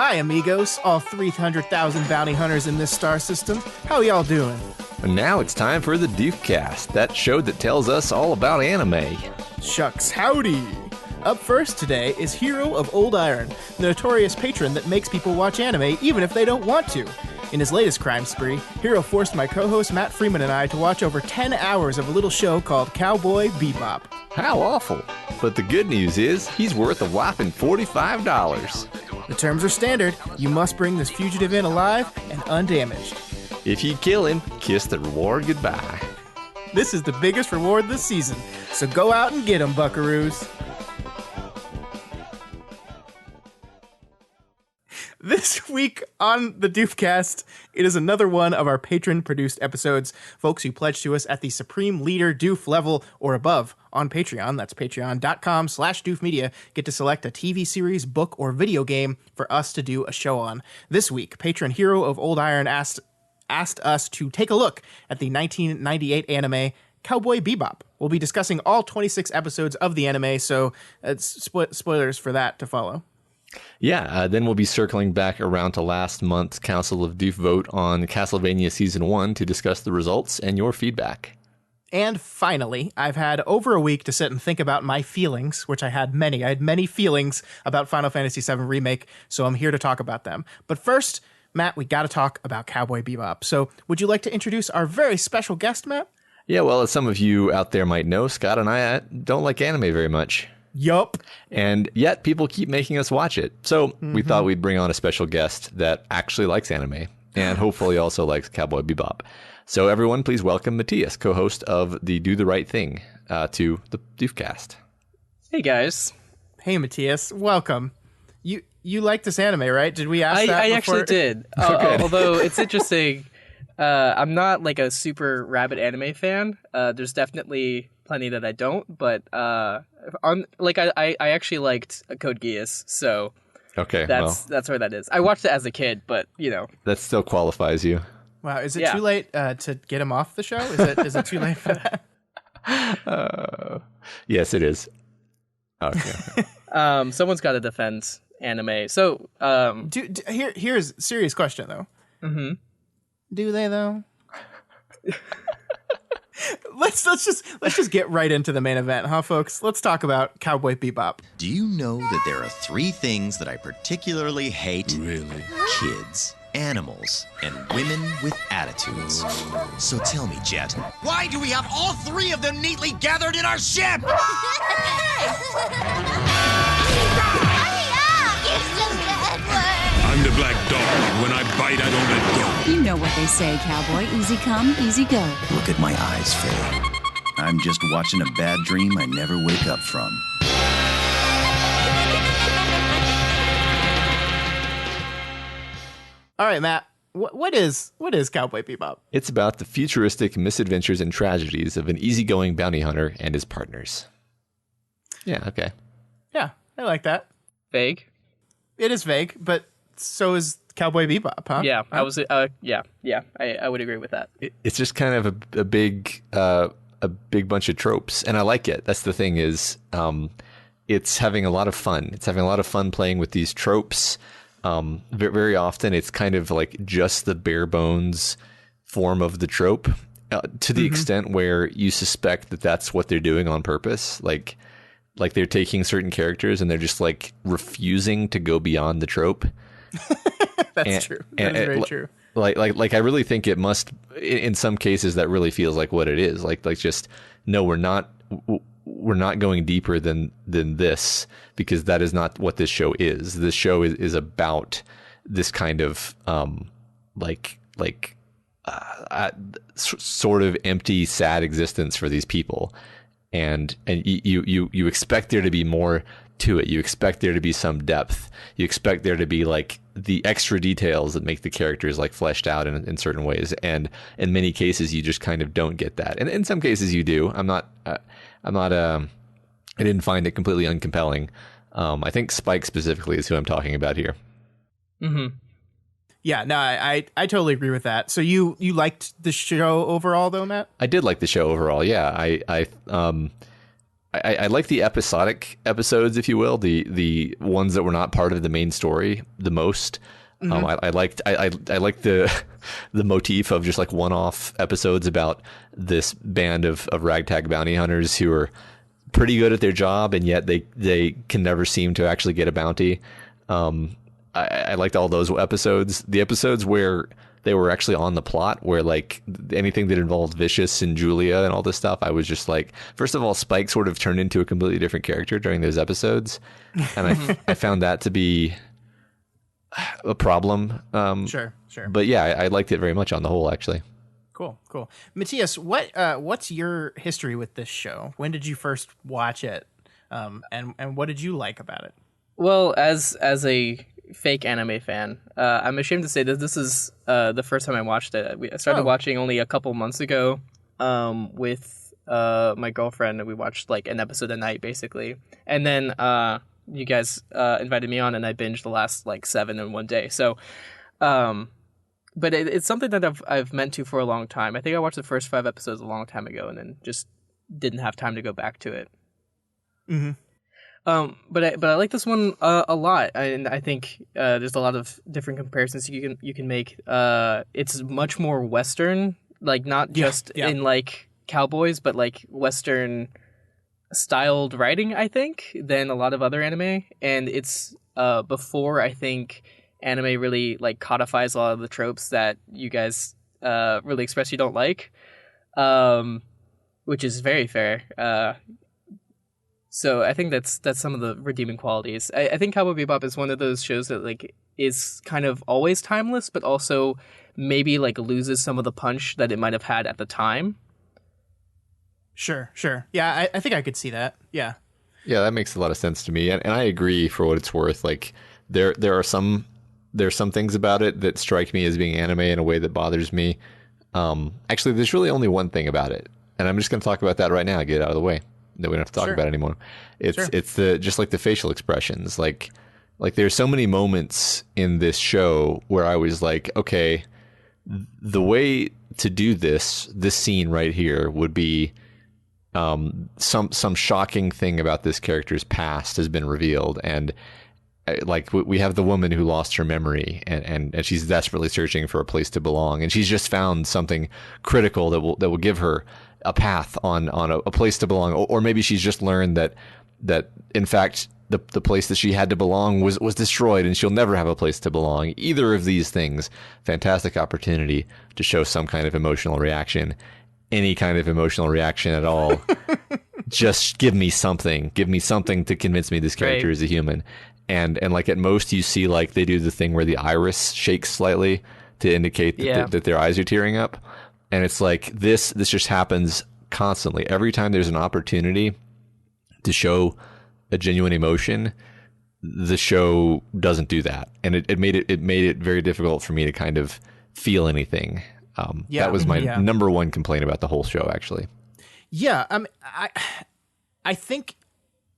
Hi, amigos, all 300,000 bounty hunters in this star system. How y'all doing? And now it's time for the Doofcast, that show that tells us all about anime. Shucks howdy! Up first today is Hero of Old Iron, the notorious patron that makes people watch anime even if they don't want to. In his latest crime spree, Hero forced my co-host Matt Freeman and I to watch over 10 hours of a little show called Cowboy Bebop. How awful. But the good news is, he's worth a whopping $45. The terms are standard. You must bring this fugitive in alive and undamaged. If you kill him, kiss the reward goodbye. This is the biggest reward this season, so go out and get 'em, buckaroos. This week on the Doofcast, it is another one of our patron-produced episodes. Folks who pledge to us at the Supreme Leader Doof level or above on Patreon, that's patreon.com/doofmedia, get to select a TV series, book, or video game for us to do a show on. This week, patron Hero of Old Iron asked us to take a look at the 1998 anime Cowboy Bebop. We'll be discussing all 26 episodes of the anime, so spoilers for that to follow. Yeah, then we'll be circling back around to last month's Council of Doof vote on Castlevania Season 1 to discuss the results and your feedback. And finally, I've had over a week to sit and think about my feelings, which I had many. I had many feelings about Final Fantasy VII Remake, so I'm here to talk about them. But first, Matt, we got to talk about Cowboy Bebop. So would you like to introduce our very special guest, Matt? Yeah, well, as some of you out there might know, Scott and I don't like anime very much. Yup. And yet people keep making us watch it. So we thought we'd bring on a special guest that actually likes anime and hopefully also likes Cowboy Bebop. So everyone, please welcome Matias, co-host of the Do the Right Thing, to the Doofcast. Hey, guys. Hey, Matias. Welcome. You like this anime, right? Did we ask that I before? actually did. Although it's interesting, I'm not like a super rabid anime fan. There's definitely plenty that I don't, but I actually liked Code Geass, so okay, that's where that is. I watched it as a kid, but you know that still qualifies you. Wow, is it too late to get him off the show? Is it too late for that? Yes, it is. Okay. Someone's got to defend anime. So here's a serious question though. Mm-hmm. Do they though? Let's just get right into the main event, huh, folks? Let's talk about Cowboy Bebop. Do you know that there are 3 things that I particularly hate? Really? Kids, animals, and women with attitudes. So tell me, Jet, why do we have all 3 of them neatly gathered in our ship? I'm the black dog. When I bite, I don't let go. You know what they say, cowboy. Easy come, easy go. Look at my eyes, Faye. I'm just watching a bad dream I never wake up from. All right, Matt. What is Cowboy Bebop? It's about the futuristic misadventures and tragedies of an easygoing bounty hunter and his partners. Yeah, okay. Yeah, I like that. vague. It is vague, but so is Cowboy Bebop, huh? Yeah, I was. I would agree with that. It's just kind of a big bunch of tropes, and I like it. That's the thing is, it's having a lot of fun. It's having a lot of fun playing with these tropes. Very often, it's kind of like just the bare bones form of the trope, to the extent where you suspect that that's what they're doing on purpose. Like they're taking certain characters and they're just like refusing to go beyond the trope. That's true. That is very true. Like I really think it must, in some cases, that really feels like what it is. Like just, no, we're not going deeper than this, because that is not what this show is. This show is about this kind of sort of empty, sad existence for these people, and you expect there to be more to it. You expect there to be some depth. You expect there to be like the extra details that make the characters like fleshed out in certain ways. And in many cases, you just kind of don't get that. And in some cases, you do. I didn't find it completely uncompelling. I think Spike specifically is who I'm talking about here. Mm-hmm. Yeah, no, I totally agree with that. So you liked the show overall, though, Matt? I did like the show overall. Yeah, I like the episodic episodes, if you will, the ones that were not part of the main story the most. I liked the the motif of just like one-off episodes about this band of ragtag bounty hunters who are pretty good at their job, and yet they can never seem to actually get a bounty. I liked all those episodes. The episodes where they were actually on the plot, where like anything that involved Vicious and Julia and all this stuff, I was just like, first of all, Spike sort of turned into a completely different character during those episodes, and I found that to be a problem. Sure. But yeah, I liked it very much on the whole, actually. Cool. Matias, what's your history with this show? When did you first watch it? And what did you like about it? Well, as a fake anime fan, I'm ashamed to say that this is the first time I watched it. I started watching only a couple months ago with my girlfriend, and we watched like an episode a night, basically. And then you guys invited me on, and I binged the last like 7 in one day. So, but it's something that I've meant to for a long time. I think I watched the first 5 episodes a long time ago, and then just didn't have time to go back to it. Mm-hmm. But I like this one a lot, and I think there's a lot of different comparisons you can make. It's much more Western, like not just in like cowboys, but like Western styled writing, I think, than a lot of other anime. And it's before I think anime really like codifies a lot of the tropes that you guys really express you don't like, which is very fair. So I think that's some of the redeeming qualities. I think Cowboy Bebop is one of those shows that like is kind of always timeless, but also maybe like loses some of the punch that it might have had at the time. Sure. Yeah, I think I could see that. Yeah, that makes a lot of sense to me, and I agree for what it's worth. Like there are some things about it that strike me as being anime in a way that bothers me. Actually, there's really only one thing about it, and I'm just going to talk about that right now. Get it out of the way. That we don't have to talk about anymore. It's the just like the facial expressions. Like there's so many moments in this show where I was like, okay, the way to do this scene right here would be some shocking thing about this character's past has been revealed, and like we have the woman who lost her memory and she's desperately searching for a place to belong, and she's just found something critical that will give her a path on a place to belong, or maybe she's just learned that in fact the place that she had to belong was destroyed and she'll never have a place to belong. Either of these things, fantastic opportunity to show some kind of emotional reaction, any kind of emotional reaction at all. Just give me something to convince me this character is a human. And like at most you see like they do the thing where the iris shakes slightly to indicate that their eyes are tearing up. And it's like this just happens constantly. Every time there's an opportunity to show a genuine emotion, the show doesn't do that. And it made it very difficult for me to kind of feel anything. That was my number one complaint about the whole show, actually. Yeah, I think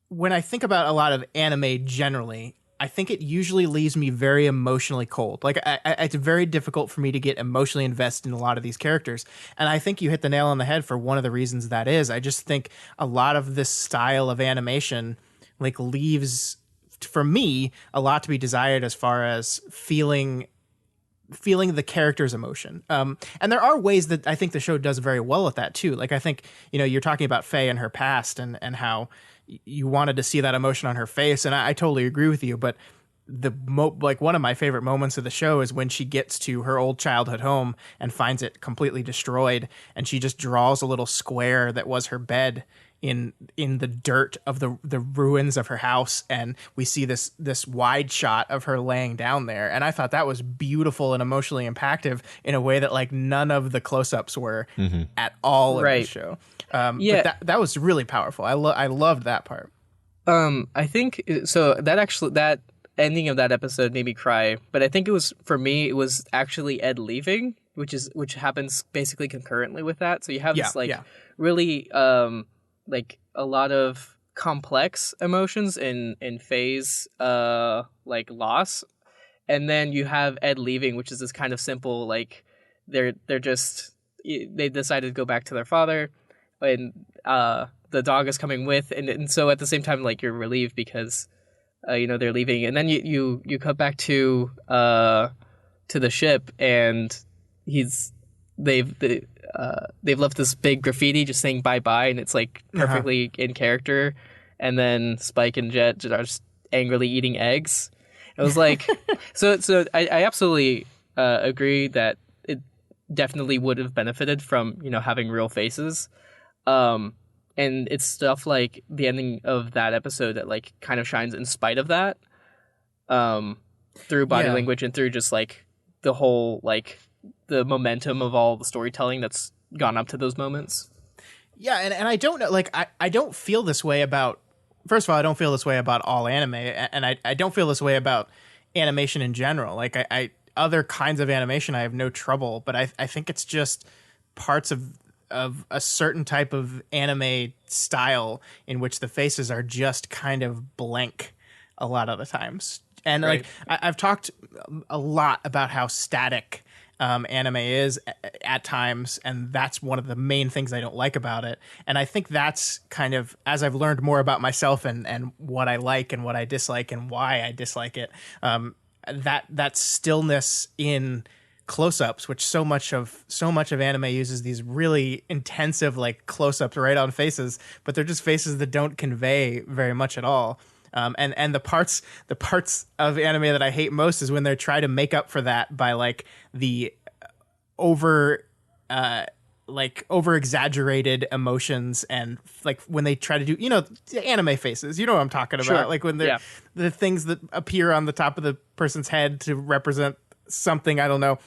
when I think about a lot of anime generally, I think it usually leaves me very emotionally cold. Like it's very difficult for me to get emotionally invested in a lot of these characters. And I think you hit the nail on the head for one of the reasons that is. I just think a lot of this style of animation like leaves, for me, a lot to be desired as far as feeling the character's emotion. And there are ways that I think the show does very well at that too. Like I think, you're talking about Faye and her past and how you wanted to see that emotion on her face, and I totally agree with you. But one of my favorite moments of the show is when she gets to her old childhood home and finds it completely destroyed, and she just draws a little square that was her bed in the dirt of the ruins of her house, and we see this wide shot of her laying down there, and I thought that was beautiful and emotionally impactful in a way that like none of the close-ups were at all in the show. But that was really powerful. I loved that part. I think so. That ending of that episode made me cry. But I think it was actually Ed leaving, which happens basically concurrently with that. So you have this really like a lot of complex emotions in Faye's like loss, and then you have Ed leaving, which is this kind of simple like they decided to go back to their father. And the dog is coming with, and so at the same time, like, you're relieved because they're leaving, and then you cut back to the ship, and they've left this big graffiti just saying bye bye, and it's like perfectly in character, and then Spike and Jet are just angrily eating eggs. It was like so I absolutely agree that it definitely would have benefited from having real faces, and it's stuff like the ending of that episode that like kind of shines in spite of that, through body language and through just like the whole like the momentum of all the storytelling that's gone up to those moments. Yeah, and I don't know, like I don't feel this way about. First of all, I don't feel this way about all anime, and I don't feel this way about animation in general. Like I other kinds of animation, I have no trouble, but I think it's just parts of a certain type of anime style in which the faces are just kind of blank a lot of the times. And right. like I've talked a lot about how static anime is at times, and that's one of the main things I don't like about it. And I think that's kind of, as I've learned more about myself and what I like and what I dislike and why I dislike it, that stillness in close-ups, which so much of anime uses these really intensive like close-ups right on faces, but they're just faces that don't convey very much at all. And the parts of anime that I hate most is when they try to make up for that by like the over exaggerated emotions, and like when they try to do the anime faces, what I'm talking about, sure. like when they're the things that appear on the top of the person's head to represent something, I don't know,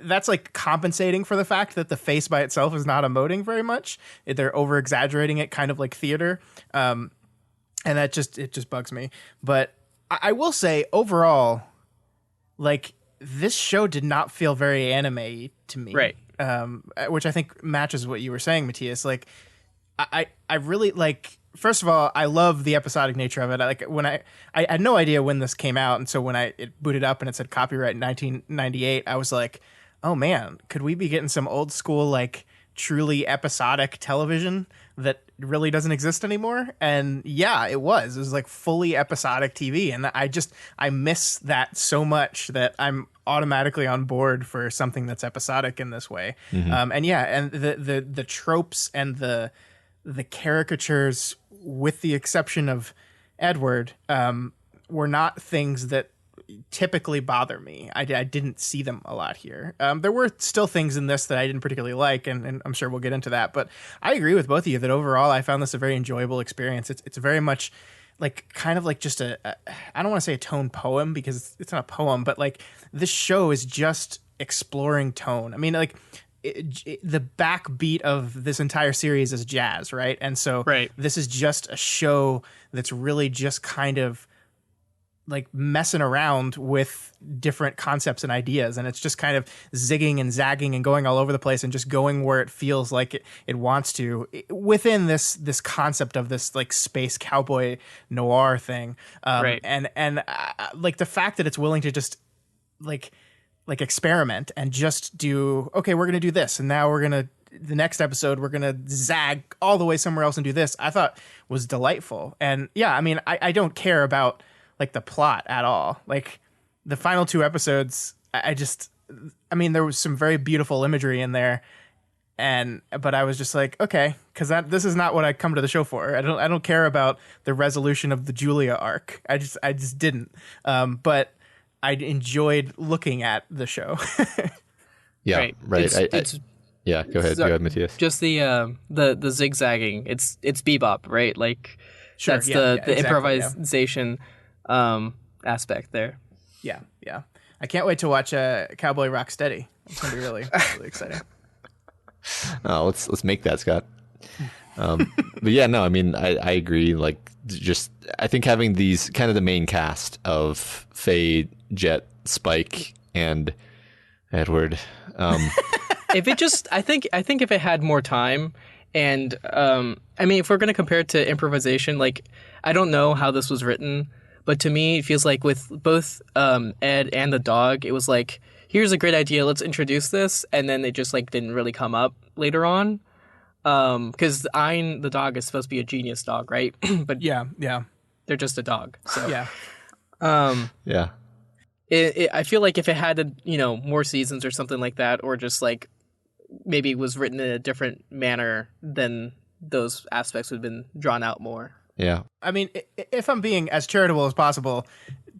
that's like compensating for the fact that the face by itself is not emoting very much. They're over exaggerating it, kind of like theater. And it just bugs me. But I will say overall, like this show did not feel very anime to me. Right. Which I think matches what you were saying, Matias. Like I really like, first of all, I love the episodic nature of it. Like when I had no idea when this came out. And so when it booted up and it said copyright 1998, I was like, oh man, could we be getting some old school, like truly episodic television that really doesn't exist anymore? And yeah, it was like fully episodic TV, and I miss that so much that I'm automatically on board for something that's episodic in this way. And the tropes and the caricatures, with the exception of Edward, were not things that typically bother me. I didn't see them a lot here. There were still things in this that I didn't particularly like, and I'm sure we'll get into that. But I agree with both of you that overall I found this a very enjoyable experience. It's very much like kind of like just I don't want to say a tone poem, because it's not a poem, but like this show is just exploring tone. I mean, like the backbeat of this entire series is jazz, right? And so this is just a show that's really just kind of like messing around with different concepts and ideas, and it's just kind of zigging and zagging and going all over the place and just going where it feels like it wants to within this concept of this like space cowboy noir thing. And like the fact that it's willing to just like experiment and just do, okay, we're gonna do this, and now the next episode we're gonna zag all the way somewhere else and do this, I thought was delightful. And yeah, I mean, I don't care about like the plot at all. Like the final two episodes, I mean, there was some very beautiful imagery in there, but I was just like, okay, because this is not what I come to the show for. I don't care about the resolution of the Julia arc. I just didn't. But I enjoyed looking at the show. Right. Yeah, go ahead, Matias. Just the zigzagging. It's Bebop, right? Like sure, that's the exactly, improvisation aspect there. Yeah. I can't wait to watch Cowboy Rocksteady. It's gonna be really exciting. Oh, let's make that, Scott. But yeah, no, I mean, I agree. Like, just I think having these kind of the main cast of Faye, Jet, Spike, and Edward. If it just, I think if it had more time, and I mean, if we're gonna compare it to improvisation, like I don't know how this was written, but to me it feels like with both Ed and the dog, it was like, here's a great idea, let's introduce this, and then it just like didn't really come up later on. Because Ein, the dog, is supposed to be a genius dog, right? But Yeah. they're just a dog. So Yeah. Yeah. I feel like if it had, more seasons or something like that, or just like maybe was written in a different manner, then those aspects would have been drawn out more. Yeah. I mean, if I'm being as charitable as possible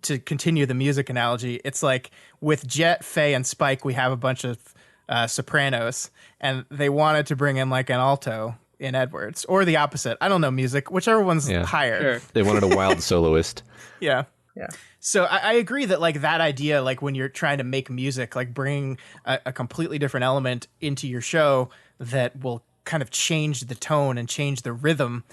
to continue the music analogy, it's like with Jet, Faye, and Spike, we have a bunch of sopranos, and they wanted to bring in like an alto in Edwards, or the opposite. I don't know music, whichever one's higher. Sure. They wanted a wild soloist. Yeah. Yeah. So I agree that like that idea, like when you're trying to make music, like bring a completely different element into your show that will kind of change the tone and change the rhythm,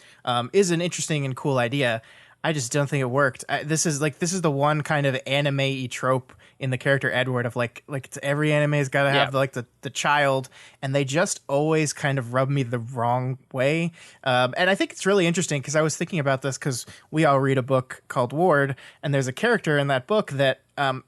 is an interesting and cool idea. I just don't think it worked. This is the one kind of anime-y trope in the character Edward of like it's every anime's got to have the child, and they just always kind of rub me the wrong way. And I think it's really interesting because I was thinking about this because we all read a book called Ward, and there's a character in that book that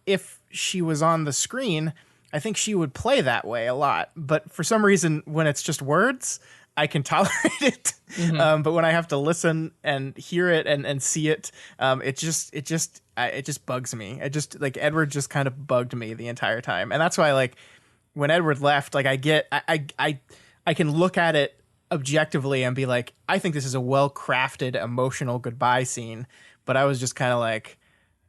if she was on the screen, I think she would play that way a lot. But for some reason, when it's just words, I can tolerate it. Mm-hmm. But when I have to listen and hear it and see it, it just bugs me. It just like Edward just kind of bugged me the entire time. And that's why like when Edward left, like I can look at it objectively and be like, I think this is a well-crafted emotional goodbye scene. But I was just kind of like,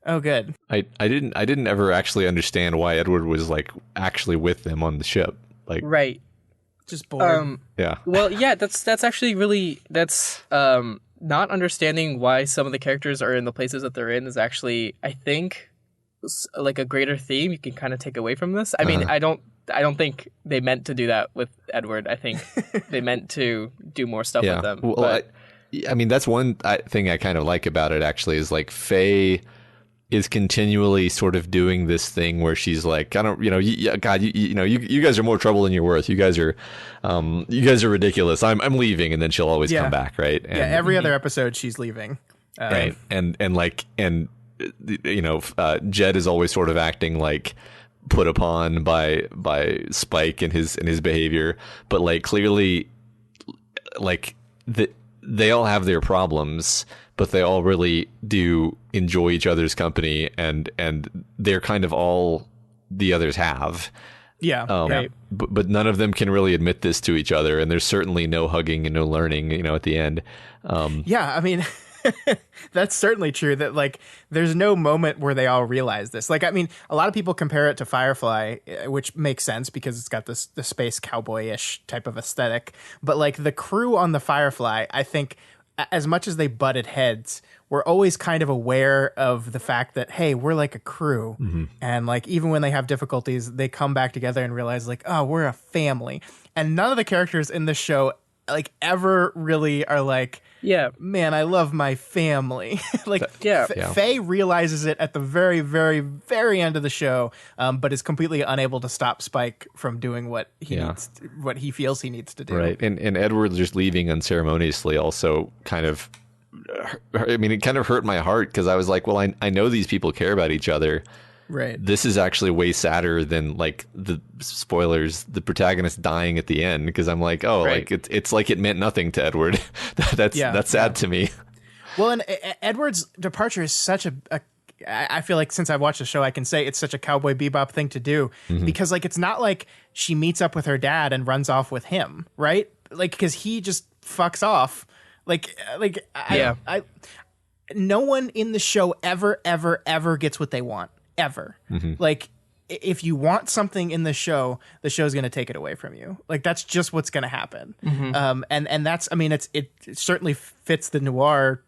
oh, good. I didn't ever actually understand why Edward was like actually with them on the ship. Like, Right. Just bored. yeah. Well, yeah, that's actually really not understanding why some of the characters are in the places that they're in is actually, I think, like a greater theme you can kind of take away from this. I mean, I don't think they meant to do that with Edward. I think they meant to do more stuff with them. Well, but I mean, that's one thing I kind of like about it, actually, is like Faye is continually sort of doing this thing where she's like, I don't, God, you guys are more trouble than you're worth. You guys are ridiculous. I'm leaving, and then she'll always come back, right? And, every other episode she's leaving. Right, and Jed is always sort of acting like put upon by Spike and his behavior, but like clearly, like they all have their problems, but they all really do enjoy each other's company, and they're kind of all the others have. Yeah. Right. But none of them can really admit this to each other, and there's certainly no hugging and no learning, at the end. Yeah, I mean, that's certainly true that like there's no moment where they all realize this. Like, I mean, a lot of people compare it to Firefly, which makes sense because it's got the space cowboy-ish type of aesthetic. But like the crew on the Firefly, I think as much as they butted heads, we're always kind of aware of the fact that, hey, we're like a crew. Mm-hmm. And like, even when they have difficulties, they come back together and realize like, oh, we're a family. And none of the characters in this show like ever really are like, yeah, man, I love my family. Like, yeah. Faye realizes it at the very, very, very end of the show, but is completely unable to stop Spike from doing what he feels he needs to do. Right, and Edward just leaving unceremoniously also kind of, I mean, it kind of hurt my heart because I was like, well, I know these people care about each other. Right. This is actually way sadder than like the spoilers, the protagonist dying at the end, because I'm like, oh, right. like it's like it meant nothing to Edward. That's sad to me. Well, and Edward's departure is such I feel like since I've watched the show, I can say it's such a Cowboy Bebop thing to do, because like it's not like she meets up with her dad and runs off with him, right? Like, because he just fucks off. No one in the show ever gets what they want. Ever. Like, if you want something in the show's going to take it away from you. Like, that's just what's going to happen. And that's, I mean, it certainly fits the noir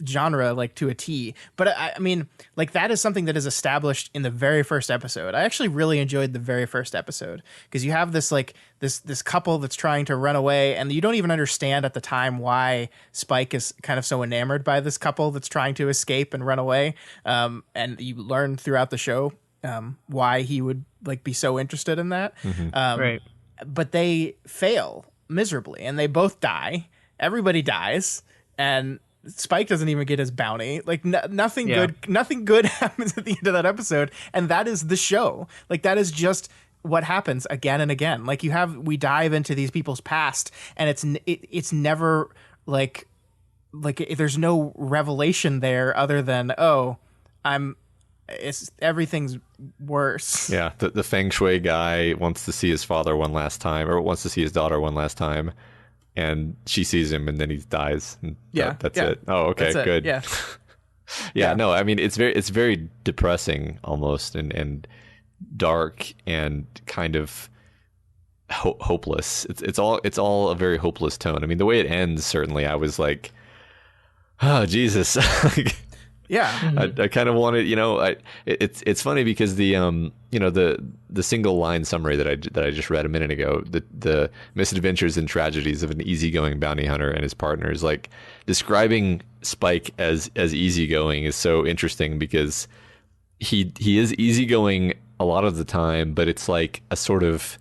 genre like to a T. But I mean, like, that is something that is established in the very first episode. I actually really enjoyed the very first episode because you have this like this couple that's trying to run away, and you don't even understand at the time why Spike is kind of so enamored by this couple that's trying to escape and run away. And you learn throughout the show why he would like be so interested in that. Right. But they fail miserably, and they both die. Everybody dies, and Spike doesn't even get his bounty. Like nothing good happens at the end of that episode, and that is the show. Like, that is just what happens again and again. Like we dive into these people's past, and it's never like there's no revelation there other than everything's worse. Yeah, the feng shui guy wants to see his father one last time, or wants to see his daughter one last time, and she sees him and then he dies. And that's it. Oh, okay, good. Yeah. Yeah, no, I mean it's very depressing almost, and dark and kind of hopeless. It's all a very hopeless tone. I mean, the way it ends, certainly, I was like, oh Jesus. Yeah, I kind of wanted, it's funny because the the single line summary that I just read a minute ago, the misadventures and tragedies of an easygoing bounty hunter and his partners, like describing Spike as easygoing is so interesting because he is easygoing a lot of the time, but it's like a sort of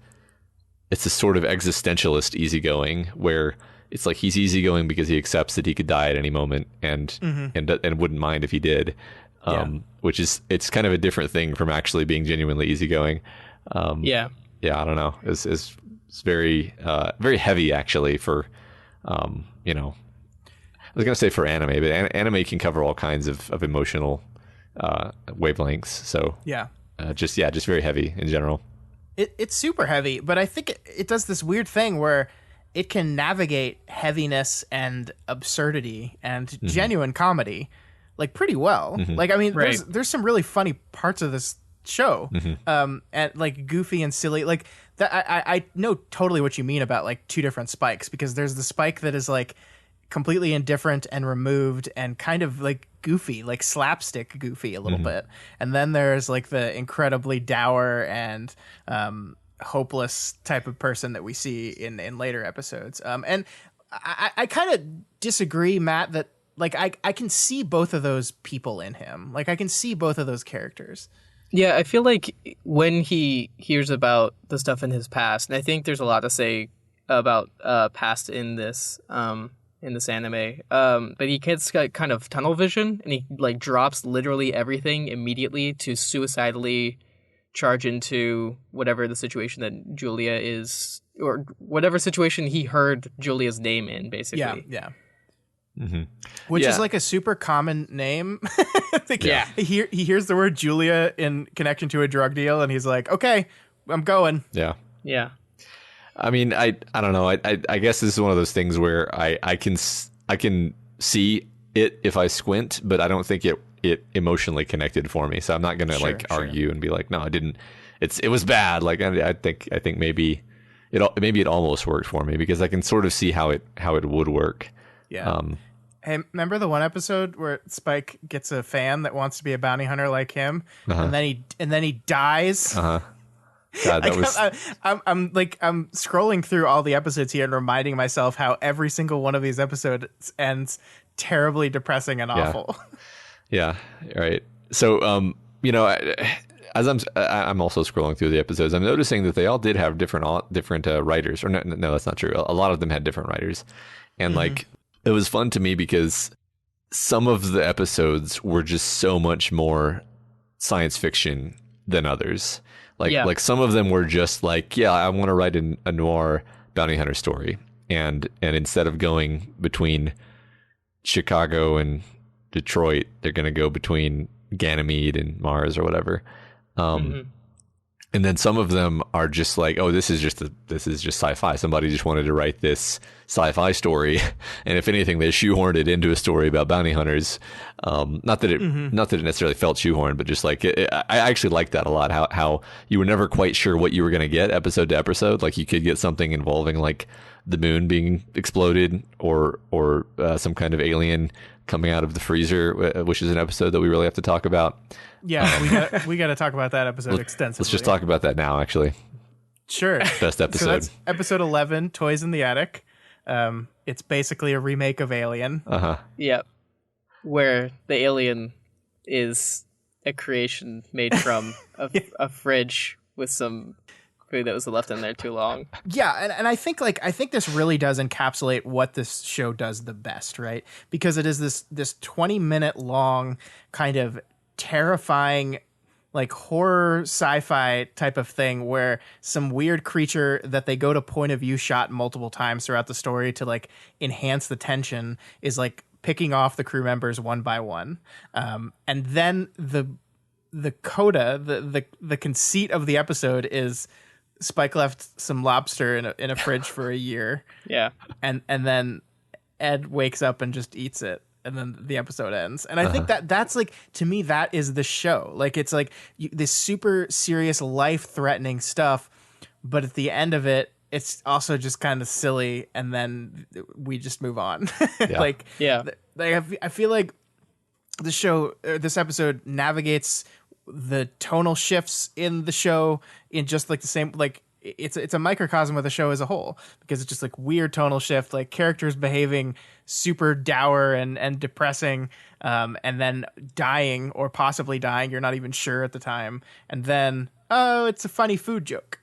existentialist easygoing where it's like he's easygoing because he accepts that he could die at any moment and wouldn't mind if he did, which is, it's kind of a different thing from actually being genuinely easygoing. I don't know. It's very very heavy actually for I was gonna say for anime, but anime can cover all kinds of emotional wavelengths. So just very heavy in general. It's super heavy, but I think it does this weird thing where it can navigate heaviness and absurdity and genuine comedy like pretty well. Like, I mean, there's some really funny parts of this show, and like goofy and silly. Like that, I know totally what you mean about like two different Spikes, because there's the Spike that is like completely indifferent and removed and kind of like goofy, like slapstick goofy a little bit, and then there's like the incredibly dour and hopeless type of person that we see in later episodes. And I kind of disagree, Matt, that like I can see both of those people in him. Like I can see both of those characters. Yeah, I feel like when he hears about the stuff in his past, and I think there's a lot to say about past in this anime, but he gets kind of tunnel vision, and he like drops literally everything immediately to suicidally charge into whatever the situation that Julia is, or whatever situation he heard Julia's name in, basically. Which is like a super common name. He hears the word Julia in connection to a drug deal, and he's like, okay, I'm going. Yeah. I mean, I don't know. I guess this is one of those things where I can see it if I squint, but I don't think it emotionally connected for me. So I'm not gonna argue and be like, no, I didn't. It was bad. Like I think maybe it almost worked for me because I can sort of see how it would work. Yeah. Hey, remember the one episode where Spike gets a fan that wants to be a bounty hunter like him, and then he dies. God, that was. I'm scrolling through all the episodes here and reminding myself how every single one of these episodes ends terribly depressing and awful. Yeah, right. So, as I'm also scrolling through the episodes, I'm noticing that they all did have different writers. Or no, that's not true. A lot of them had different writers, and like it was fun to me because some of the episodes were just so much more science fiction than others. Like some of them were just like, I want to write a noir bounty hunter story, and instead of going between Chicago and Detroit, they're going to go between Ganymede and Mars or whatever. And then some of them are just like, oh, this is just sci-fi. Somebody just wanted to write this sci-fi story, and if anything, they shoehorned it into a story about bounty hunters. Not that it necessarily felt shoehorned, but just like I actually liked that a lot. How you were never quite sure what you were going to get episode to episode. Like you could get something involving like the moon being exploded, or some kind of alien coming out of the freezer, which is an episode that we really have to talk about. Yeah, we got to talk about that episode extensively. Let's just talk about that now, actually. Sure. Best episode. So that's episode 11, Toys in the Attic. It's basically a remake of Alien. Yep. Where the alien is a creation made from a fridge with some food that was left in there too long. Yeah, and I think this really does encapsulate what this show does the best, right? Because it is this 20-minute long kind of terrifying like horror sci-fi type of thing where some weird creature that they go to point of view shot multiple times throughout the story to like enhance the tension is like picking off the crew members one by one. And then the coda, the conceit of the episode is Spike left some lobster in a fridge for a year. Yeah. And then Ed wakes up and just eats it. And then the episode ends. And I think that's like, to me, that is the show. Like, it's like this super serious, life-threatening stuff. But at the end of it, it's also just kind of silly. And then we just move on. Yeah. I feel like the show, this episode navigates the tonal shifts in the show in just like the same, like, it's a microcosm of the show as a whole, because it's just like weird tonal shift, like characters behaving super dour and depressing, and then dying or possibly dying. You're not even sure at the time. And then, oh, it's a funny food joke.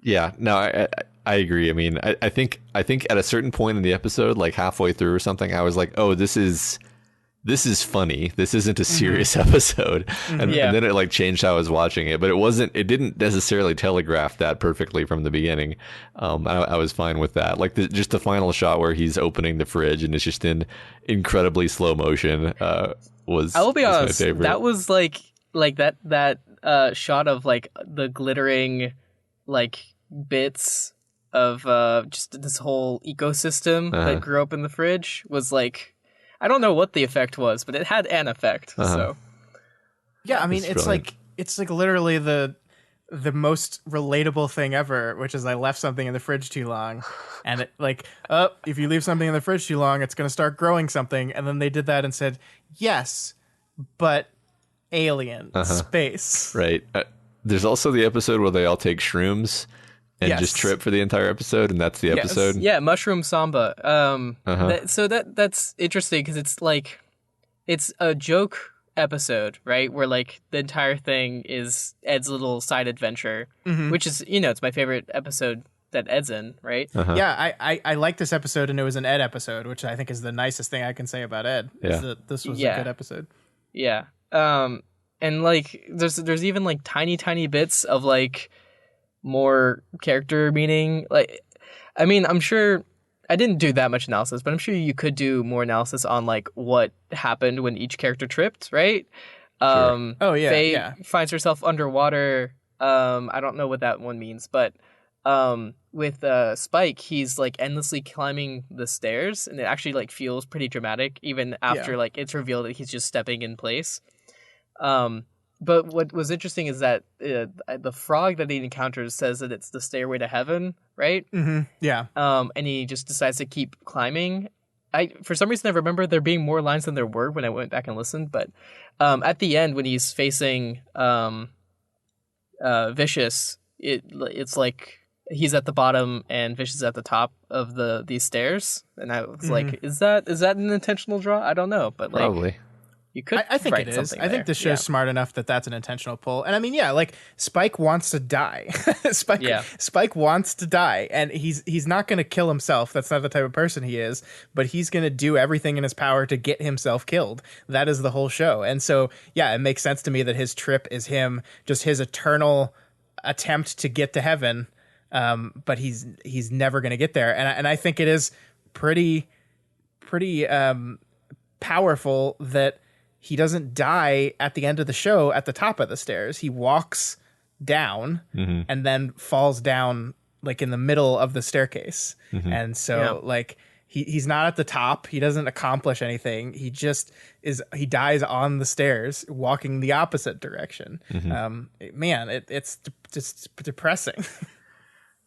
Yeah. No, I agree. I mean, I think at a certain point in the episode, like halfway through or something, I was like, oh, this is funny. This isn't a serious episode. And then it like changed how I was watching it, but it didn't necessarily telegraph that perfectly from the beginning. I was fine with that. Like just the final shot where he's opening the fridge and it's just in incredibly slow motion, I will be honest, my favorite. That was like that shot of like the glittering like bits of just this whole ecosystem that grew up in the fridge was like, I don't know what the effect was, but it had an effect. So, yeah, I mean, it's like literally the most relatable thing ever, which is I left something in the fridge too long, and it like, if you leave something in the fridge too long, it's going to start growing something. And then they did that and said, yes, but alien space, right? There's also the episode where they all take shrooms and just trip for the entire episode, and that's the episode. Yeah, Mushroom Samba. So that's interesting because it's like it's a joke episode, right? Where like the entire thing is Ed's little side adventure, which is it's my favorite episode that Ed's in, right? Yeah, I like this episode, and it was an Ed episode, which I think is the nicest thing I can say about Ed. Is that this was a good episode. Yeah. And like there's even like tiny bits of like more character meaning. Like, I mean, I'm sure I didn't do that much analysis, but I'm sure you could do more analysis on like what happened when each character tripped, right? Sure. Faye finds herself underwater. I don't know what that one means, but with Spike, he's like endlessly climbing the stairs, and it actually like feels pretty dramatic even after like it's revealed that he's just stepping in place. But what was interesting is that the frog that he encounters says that it's the stairway to heaven, right? Yeah. And he just decides to keep climbing. For some reason, I remember there being more lines than there were when I went back and listened. But at the end, when he's facing Vicious, it's like he's at the bottom and Vicious is at the top of these stairs. And I was like, is that an intentional draw? I don't know, but like, probably. You could. I think it is. I think the show's smart enough that that's an intentional pull. And I mean, like Spike wants to die. Spike wants to die, and he's not going to kill himself. That's not the type of person he is. But he's going to do everything in his power to get himself killed. That is the whole show. And so, yeah, it makes sense to me that his trip is him, just his eternal attempt to get to heaven. But he's never going to get there. And I think it is pretty powerful that he doesn't die at the end of the show at the top of the stairs. He walks down and then falls down like in the middle of the staircase. And so like he's not at the top. He doesn't accomplish anything. He just he dies on the stairs walking the opposite direction. Man, it's just depressing.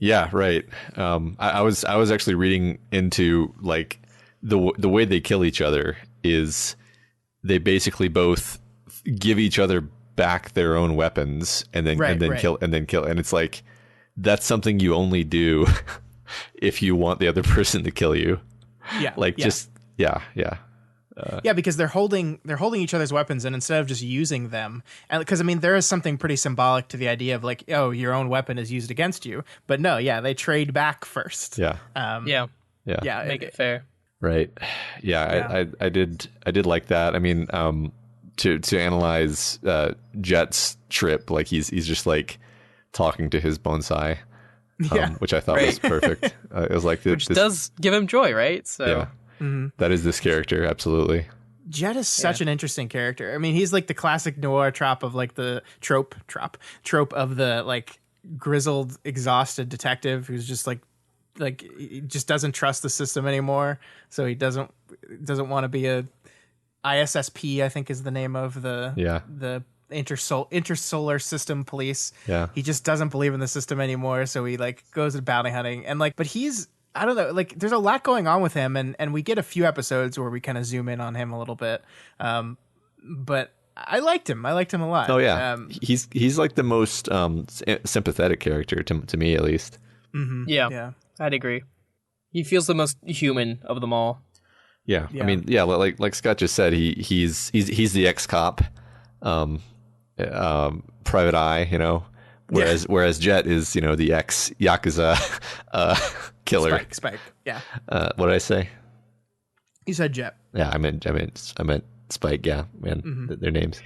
Yeah, right. I was actually reading into like the way they kill each other is they basically both give each other back their own weapons and then kill, and it's like that's something you only do if you want the other person to kill you. Because they're holding each other's weapons, and instead of just using them, and because I mean there is something pretty symbolic to the idea of like, oh, your own weapon is used against you, but no, they trade back first. Make it fair. Right. Yeah. I did like that. I mean, to analyze Jet's trip, like he's just like talking to his bonsai, which I thought was perfect. It was like which does give him joy, right? So that is this character, absolutely. Jet is such an interesting character. I mean, he's like the classic noir trope of like the trope of the like grizzled, exhausted detective who's just like he just doesn't trust the system anymore. So he doesn't want to be a ISSP, I think is the name of the intersolar system police. Yeah. He just doesn't believe in the system anymore. So he like goes to bounty hunting and like, but he's, I don't know, like there's a lot going on with him and we get a few episodes where we kind of zoom in on him a little bit. But I liked him. I liked him a lot. Oh yeah. He's like the most sympathetic character to me, at least. Mm-hmm. Yeah. I'd agree. He feels the most human of them all. Yeah. I mean, yeah, like Scott just said, he's the ex-cop, private eye, you know, whereas Jet is, the ex-Yakuza killer. Spike. Yeah. What did I say? You said Jet. Yeah, I meant Spike. Yeah, man, their names.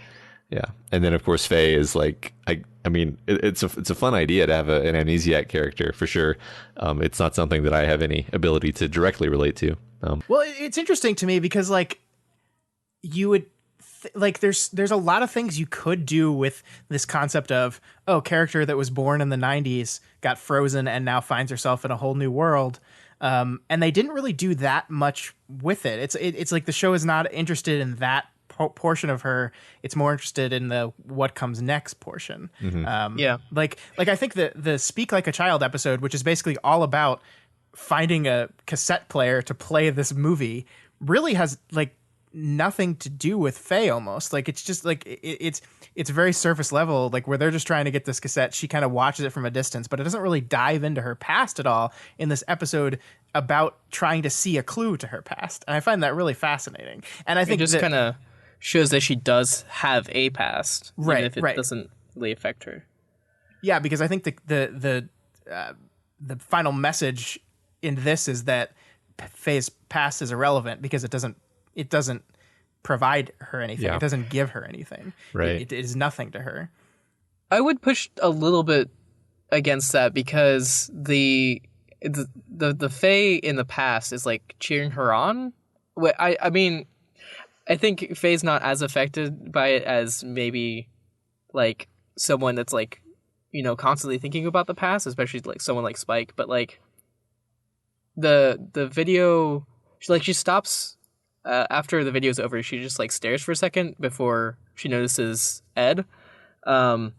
Yeah, and then of course Faye is like, I mean, it's a fun idea to have an amnesiac character for sure. It's not something that I have any ability to directly relate to. Well, it's interesting to me because like you would like there's a lot of things you could do with this concept of character that was born in the 90s got frozen and now finds herself in a whole new world. And they didn't really do that much with it. It's like the show is not interested in that portion of her. It's more interested in the what comes next portion. Mm-hmm. Like I think the Speak Like a Child episode, which is basically all about finding a cassette player to play this movie, really has like nothing to do with Faye almost. Like it's just like it's very surface level, like where they're just trying to get this cassette. She kind of watches it from a distance, but it doesn't really dive into her past at all in this episode about trying to see a clue to her past. And I find that really fascinating. And I think it just kind of shows that she does have a past, right? Even if it doesn't really affect her. Yeah, because I think the final message in this is that Faye's past is irrelevant because it doesn't provide her anything. Yeah. It doesn't give her anything. Right. It is nothing to her. I would push a little bit against that because the Faye in the past is like cheering her on. I mean, I think Faye's not as affected by it as maybe like someone that's like, constantly thinking about the past, especially like someone like Spike. But like the video, she stops after the video's over. She just like stares for a second before she notices Ed. But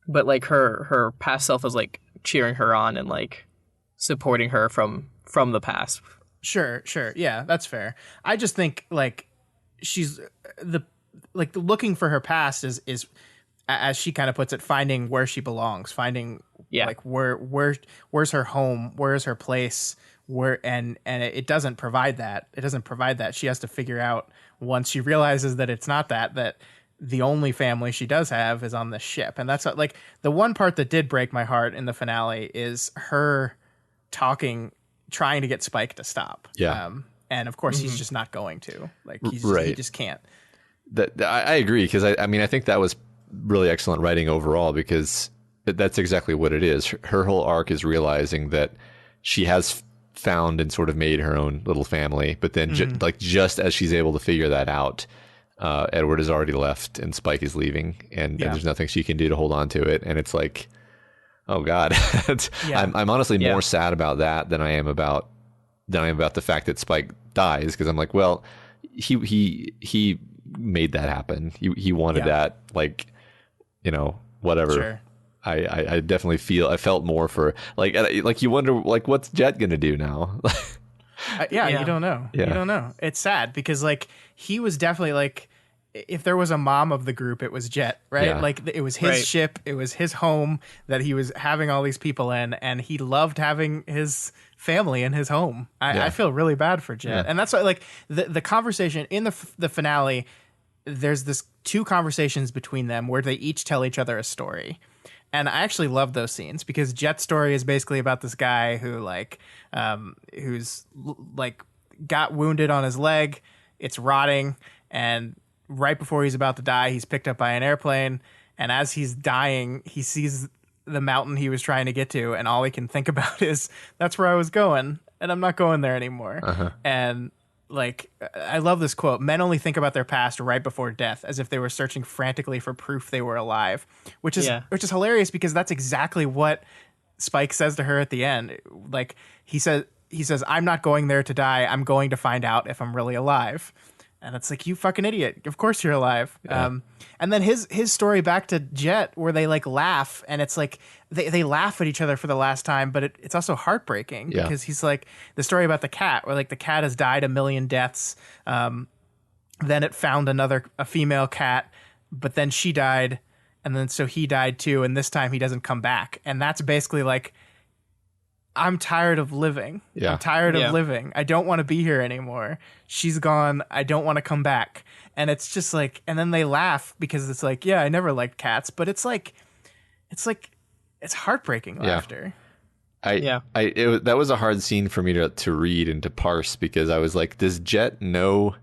like her past self is like cheering her on and like supporting her from the past. Sure. Yeah, that's fair. I just think like she's looking for her past is as she kind of puts it, finding where she belongs, finding like where's her home, where's her place, and it doesn't provide that. It doesn't provide that. She has to figure out once she realizes that it's not that the only family she does have is on this ship. And that's like the one part that did break my heart in the finale is her trying to get Spike to stop. Yeah. And of course he's just not going to. Like he just can't. I agree, because I mean I think that was really excellent writing overall, because that's exactly what it is. Her whole arc is realizing that she has found and sort of made her own little family, but then just as she's able to figure that out, Edward has already left and Spike is leaving, and there's nothing she can do to hold on to it. And it's like, oh God, I'm honestly more sad about that than I am about the fact that Spike dies, because I'm like, well, he made that happen. He wanted that, like, whatever. Sure. I definitely I felt more for like you wonder like what's Jet gonna do now. You don't know. You don't know. It's sad because like he was definitely like, if there was a mom of the group, it was Jet, right? Yeah. Like it was his ship, it was his home that he was having all these people in, and he loved having his family in his home. I feel really bad for Jet, and that's why like the conversation in the finale. There's this two conversations between them where they each tell each other a story. And I actually love those scenes because Jet's story is basically about this guy who who's like got wounded on his leg. It's rotting and right before he's about to die, he's picked up by an airplane, and as he's dying, he sees the mountain he was trying to get to, and all he can think about is, that's where I was going, and I'm not going there anymore. And like, I love this quote: "Men only think about their past right before death, as if they were searching frantically for proof they were alive," which is hilarious, because that's exactly what Spike says to her at the end. Like, he says, "I'm not going there to die. I'm going to find out if I'm really alive." And it's like, you fucking idiot. Of course you're alive. Yeah. And then his story back to Jet, where they like laugh, and it's like they laugh at each other for the last time, but it's also heartbreaking because he's like, the story about the cat, where like the cat has died 1,000,000 deaths. Then it found a female cat, but then she died, and then so he died too, and this time he doesn't come back. And that's basically like, I'm tired of living. I'm tired of living. I don't want to be here anymore. She's gone. I don't want to come back. And it's just like, and then they laugh because it's like, I never liked cats, but it's heartbreaking laughter. That was a hard scene for me to read and to parse, because I was like, does Jet know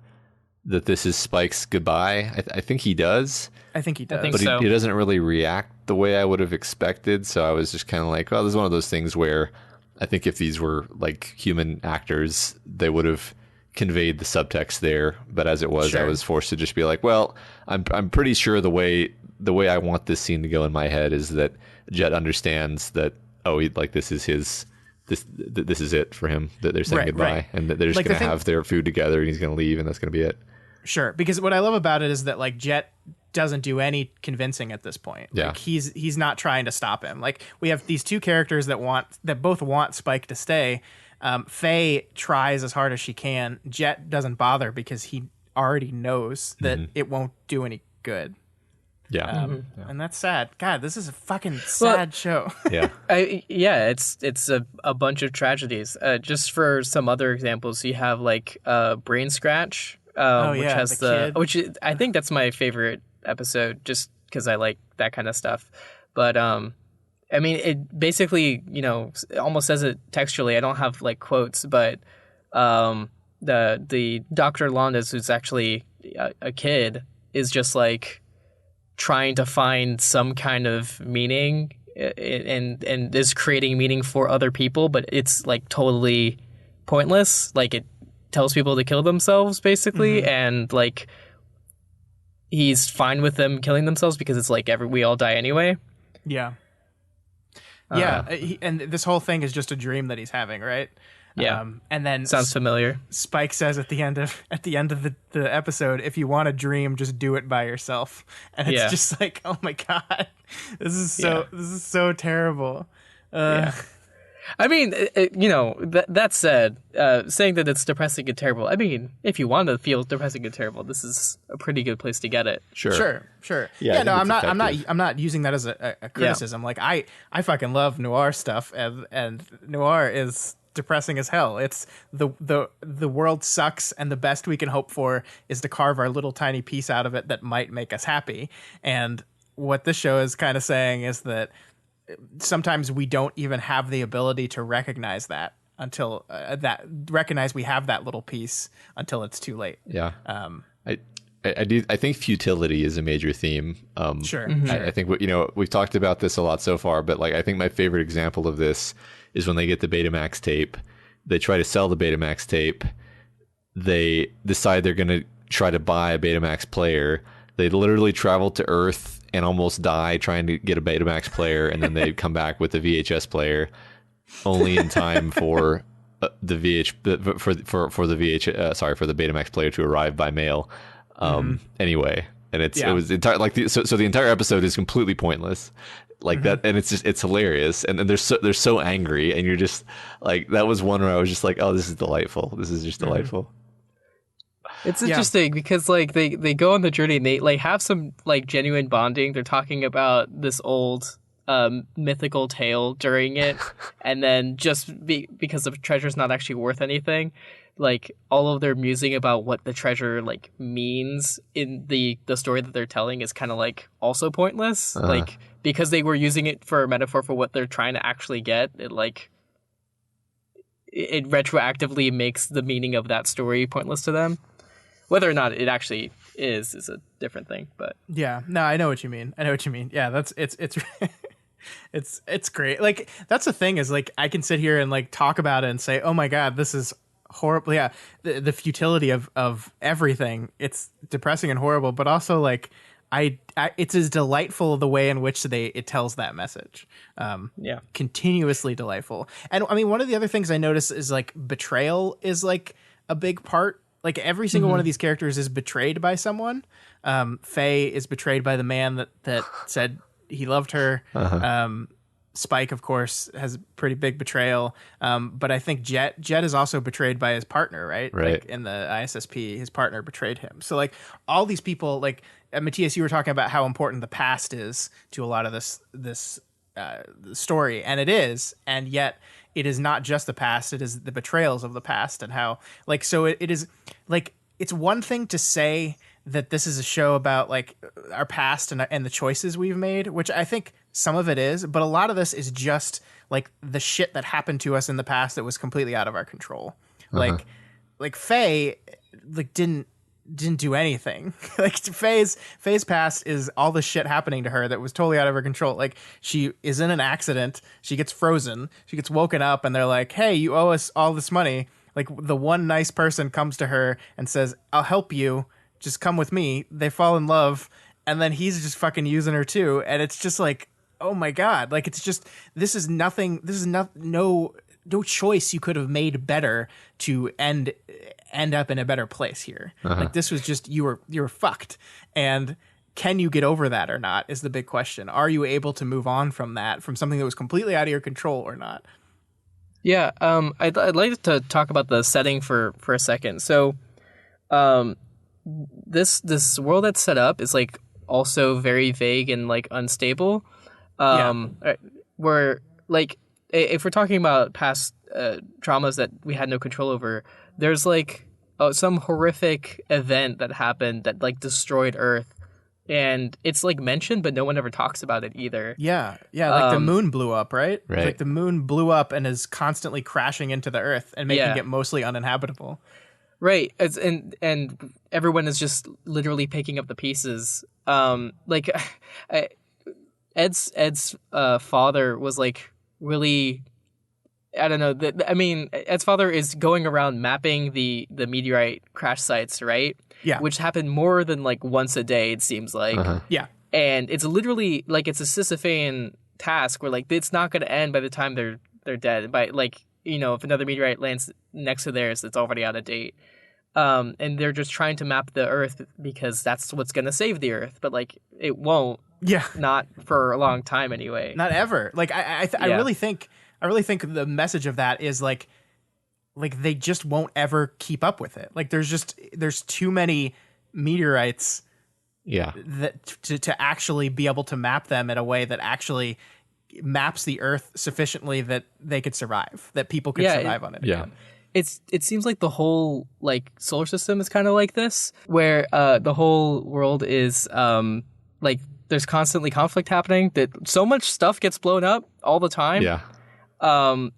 that this is Spike's goodbye? I think he does. I think he does. But he doesn't really react the way I would have expected. So I was just kind of like, well, this is one of those things where I think if these were like human actors, they would have conveyed the subtext there. But as it was, I was forced to just be like, well, I'm pretty sure the way I want this scene to go in my head is that Jet understands that, this is this is it for him, that they're saying goodbye, and that they're just going to have their food together, and he's going to leave, and that's going to be it. Sure, because what I love about it is that like Jet doesn't do any convincing at this point. Like, he's not trying to stop him. Like, we have these two characters that both want Spike to stay. Faye tries as hard as she can. Jet doesn't bother because he already knows that it won't do any good. And that's sad. God, this is a fucking sad show. It's a bunch of tragedies. Just for some other examples, you have like Brain Scratch, which has I think that's my favorite episode, just because I like that kind of stuff. But I mean, it basically, it almost says it textually. I don't have like quotes, but the Dr. Londas, who's actually a kid, is just like trying to find some kind of meaning and is creating meaning for other people, but it's like totally pointless. Like, it tells people to kill themselves basically, and like he's fine with them killing themselves because it's like we all die anyway. And this whole thing is just a dream that he's having, right? And then sounds familiar. Spike says at the end of the episode, if you want a dream, just do it by yourself. And it's just like, oh my god, this is so terrible. I mean, that said, saying that it's depressing and terrible, I mean, if you want to feel depressing and terrible, this is a pretty good place to get it. Sure. I'm not using that as a criticism. Like, I fucking love noir stuff, and noir is depressing as hell. It's the world sucks, and the best we can hope for is to carve our little tiny piece out of it that might make us happy. And what this show is kind of saying is that sometimes we don't even have the ability to recognize that until recognize we have that little piece until it's too late. I think futility is a major theme. Sure. I think we've talked about this a lot so far, but like, I think my favorite example of this is when they get the Betamax tape. They try to sell the Betamax tape. They decide they're going to try to buy a Betamax player. They literally travel to Earth and almost die trying to get a Betamax player, and then they come back with a VHS player, only in time for the Betamax player to arrive by mail. Anyway, and it was entire so the entire episode is completely pointless, like that, and it's hilarious, and they're so angry, and you're just like, that was one where I was just like, oh, this is delightful. This is just delightful. It's interesting because like they go on the journey and they like have some like genuine bonding. They're talking about this old mythical tale during it, and then just because the treasure's not actually worth anything, like all of their musing about what the treasure like means in the story that they're telling is kind of like also pointless. Like, because they were using it for a metaphor for what they're trying to actually get, it retroactively makes the meaning of that story pointless to them. Whether or not it actually is a different thing. But Yeah, no, I know what you mean. Yeah, that's it's it's great. Like that's the thing is like I can sit here and like talk about it and say, oh my god, this is horrible. Yeah, the futility of everything. It's depressing and horrible, but also like I it's as delightful the way in which it tells that message. Continuously delightful. And I mean, one of the other things I notice is like betrayal is like a big part. Like every single one of these characters is betrayed by someone. Faye is betrayed by the man that said he loved her. Spike, of course, has a pretty big betrayal. But I think Jet is also betrayed by his partner, right? Right. Like in the ISSP, his partner betrayed him. So like all these people, like Matias, you were talking about how important the past is to a lot of this story, and it is, and yet it is not just the past, it is the betrayals of the past, and how like so it is like it's one thing to say that this is a show about like our past and the choices we've made, which I think some of it is, but a lot of this is just like the shit that happened to us in the past that was completely out of our control. Like Faye like didn't do anything. Like Faye's past is all the shit happening to her that was totally out of her control. Like she is in an accident, she gets frozen, she gets woken up, and they're like, hey, you owe us all this money. Like the one nice person comes to her and says, I'll help you, just come with me. They fall in love, and then he's just fucking using her too, and it's just like, oh my god, like it's just this is no choice you could have made better to end up in a better place here. Like this was just you were fucked, and can you get over that or not is the big question. Are you able to move on from that, from something that was completely out of your control or not? Yeah, I'd like to talk about the setting for a second. So, this world that's set up is like also very vague and like unstable. Where like if we're talking about past traumas that we had no control over, there's like some horrific event that happened that like destroyed Earth. And it's like mentioned, but no one ever talks about it either. Yeah. Like the moon blew up, right? Right. Like the moon blew up and is constantly crashing into the Earth and making it mostly uninhabitable. Right. And everyone is just literally picking up the pieces. Like Ed's father was like really, I don't know. I mean, Ed's father is going around mapping the meteorite crash sites, right? Yeah. Which happened more than like once a day, it seems like. Yeah. And it's literally like it's a Sisyphean task where like it's not going to end by the time they're dead. By like, you know, if another meteorite lands next to theirs, it's already out of date. And they're just trying to map the Earth because that's what's going to save the Earth. But like it won't. Yeah. Not for a long time anyway. Not ever. Like I really think the message of that is like they just won't ever keep up with it. Like there's too many meteorites that to actually be able to map them in a way that actually maps the Earth sufficiently that they could survive, that people could survive on it. Yeah. It seems like the whole like solar system is kind of like this, where the whole world is like there's constantly conflict happening, that so much stuff gets blown up all the time. Yeah.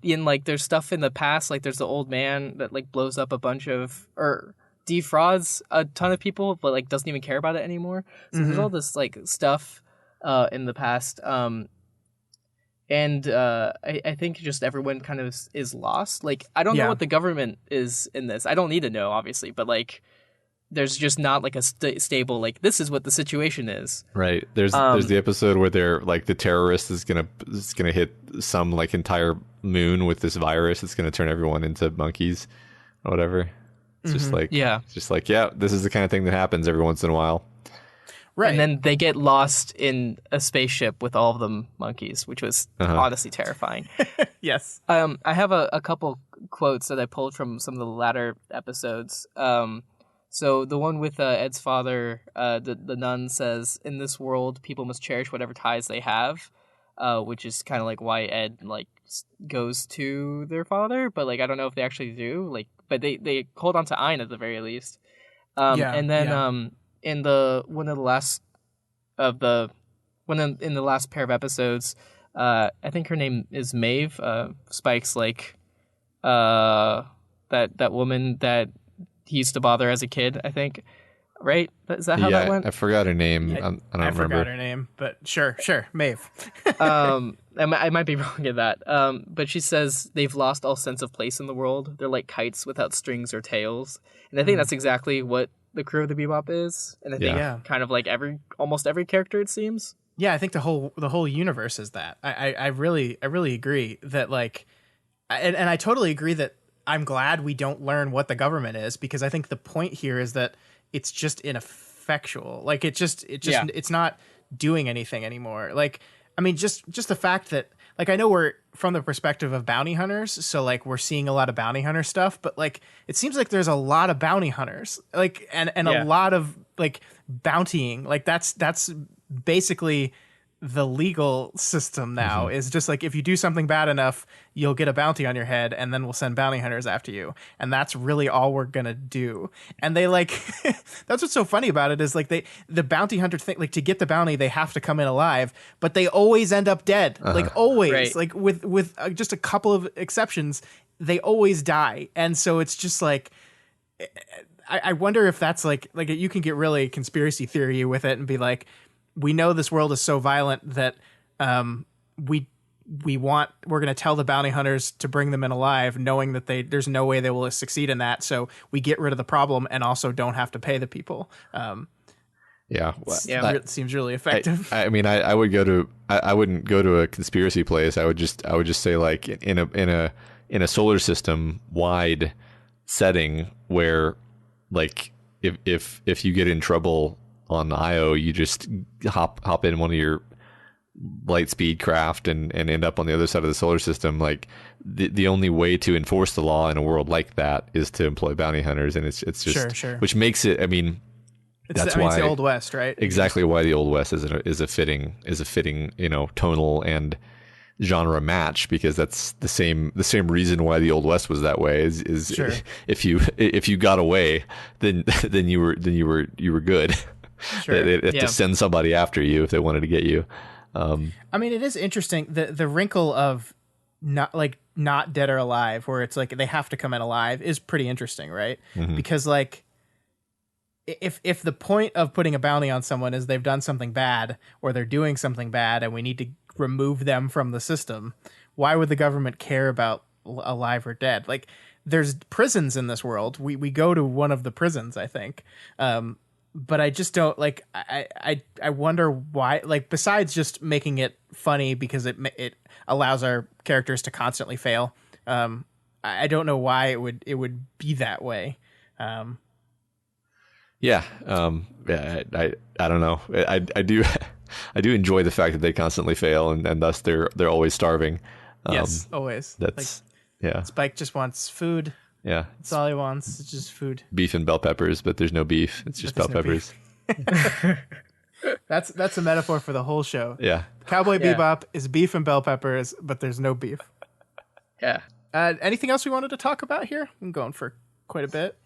In like there's stuff in the past, like there's the old man that like blows up a bunch of or defrauds a ton of people, but like doesn't even care about it anymore. So there's all this like stuff in the past. And I think just everyone kind of is lost. Like I don't know what the government is in this. I don't need to know, obviously, but like there's just not like a stable like this is what the situation is. Right. There's the episode where they're like the terrorist is gonna hit some like entire moon with this virus. It's gonna turn everyone into monkeys or whatever. It's just like this is the kind of thing that happens every once in a while. Right. And then they get lost in a spaceship with all of the monkeys, which was honestly terrifying. Yes. I have a couple quotes that I pulled from some of the latter episodes. So the one with Ed's father, the nun says, "In this world, people must cherish whatever ties they have," which is kind of like why Ed like goes to their father, but like I don't know if they actually do. Like, but they hold on to Ayn at the very least. And then in the in the last pair of episodes, I think her name is Maeve. Spike's like that woman that he used to bother as a kid, I think. right? Is that how that went? I forgot her name. I don't remember. Forgot her name, but sure, Maeve. I might be wrong in that. But she says they've lost all sense of place in the world. They're like kites without strings or tails. And I think that's exactly what the crew of the Bebop is. And I think kind of like almost every character, it seems. Yeah, I think the whole universe is that. I really agree that like, and I totally agree that I'm glad we don't learn what the government is, because I think the point here is that it's just ineffectual. Like it's not doing anything anymore. Like, I mean, just the fact that, like, I know we're from the perspective of bounty hunters, so like we're seeing a lot of bounty hunter stuff, but like it seems like there's a lot of bounty hunters, like, and a lot of like bountying. Like that's basically the legal system now, is just like, if you do something bad enough, you'll get a bounty on your head, and then we'll send bounty hunters after you, and that's really all we're gonna do. And they like that's what's so funny about it, is like the bounty hunter thing, like to get the bounty they have to come in alive, but they always end up dead. Like always, right. Like with just a couple of exceptions, they always die. And so it's just like, I wonder if that's like you can get really conspiracy theory with it and be like, we know this world is so violent that we're going to tell the bounty hunters to bring them in alive, knowing that there's no way they will succeed in that. So we get rid of the problem and also don't have to pay the people. It seems really effective. I mean, I wouldn't go to a conspiracy place. I would just say, like, in a solar system wide setting where, like, if you get in trouble on Io, you just hop in one of your light speed craft and end up on the other side of the solar system. Like the only way to enforce the law in a world like that is to employ bounty hunters, and it's just sure. Which makes it. I mean, that's why it's the Old West, right? Exactly why the Old West is a fitting tonal and genre match, because that's the same reason why the Old West was that way. Is sure. if you got away, then you were good. Sure. They have to send somebody after you if they wanted to get you. I mean, it is interesting, the wrinkle of not dead or alive, where it's like they have to come in alive, is pretty interesting, right? Mm-hmm. Because like if the point of putting a bounty on someone is they've done something bad or they're doing something bad and we need to remove them from the system, why would the government care about alive or dead? Like, there's prisons in this world. We go to one of the prisons, I think. But I just don't like. I wonder why. Like, besides just making it funny because it allows our characters to constantly fail. I don't know why it would be that way. I don't know. I do enjoy the fact that they constantly fail and thus they're always starving. Yes, always. That's Spike just wants food. Yeah, that's all he wants. It's just food. Beef and bell peppers, but there's no beef. It's just bell peppers. That's a metaphor for the whole show. Yeah. Cowboy Bebop is beef and bell peppers, but there's no beef. Yeah. Anything else we wanted to talk about here? I'm going for quite a bit.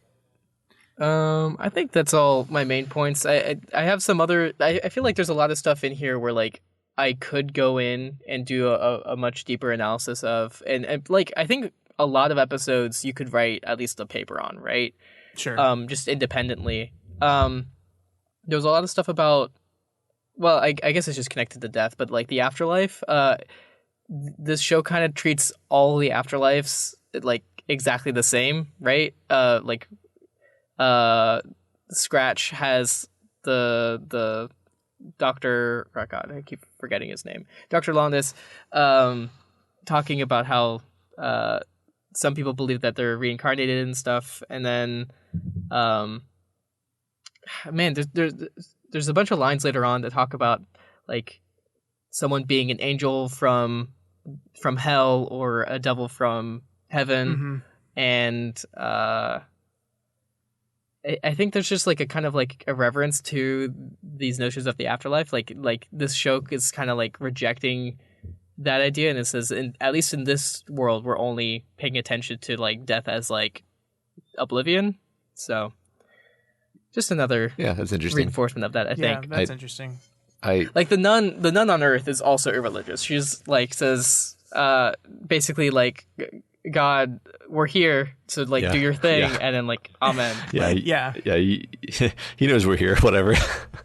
I think that's all my main points. I have some other. I feel like there's a lot of stuff in here where like I could go in and do a much deeper analysis of, and like I think a lot of episodes you could write at least a paper on, right? Sure. Just independently. There was a lot of stuff about. Well, I guess it's just connected to death, but like the afterlife. This show kind of treats all the afterlives like exactly the same, right? Scratch has the Dr. Oh God, I keep forgetting his name. Dr. Londas talking about how some people believe that they're reincarnated and stuff, and then there's a bunch of lines later on that talk about like someone being an angel from hell or a devil from heaven, and I think there's just like a kind of like a reverence to these notions of the afterlife. Like this show is kind of like rejecting that idea, and it says, at least in this world, we're only paying attention to like death as like oblivion. So just another that's interesting reinforcement of that. I think that's interesting. Like the nun on Earth is also irreligious. She's like says basically like God, we're here, so like do your thing, and then like amen. Yeah, he knows we're here. Whatever.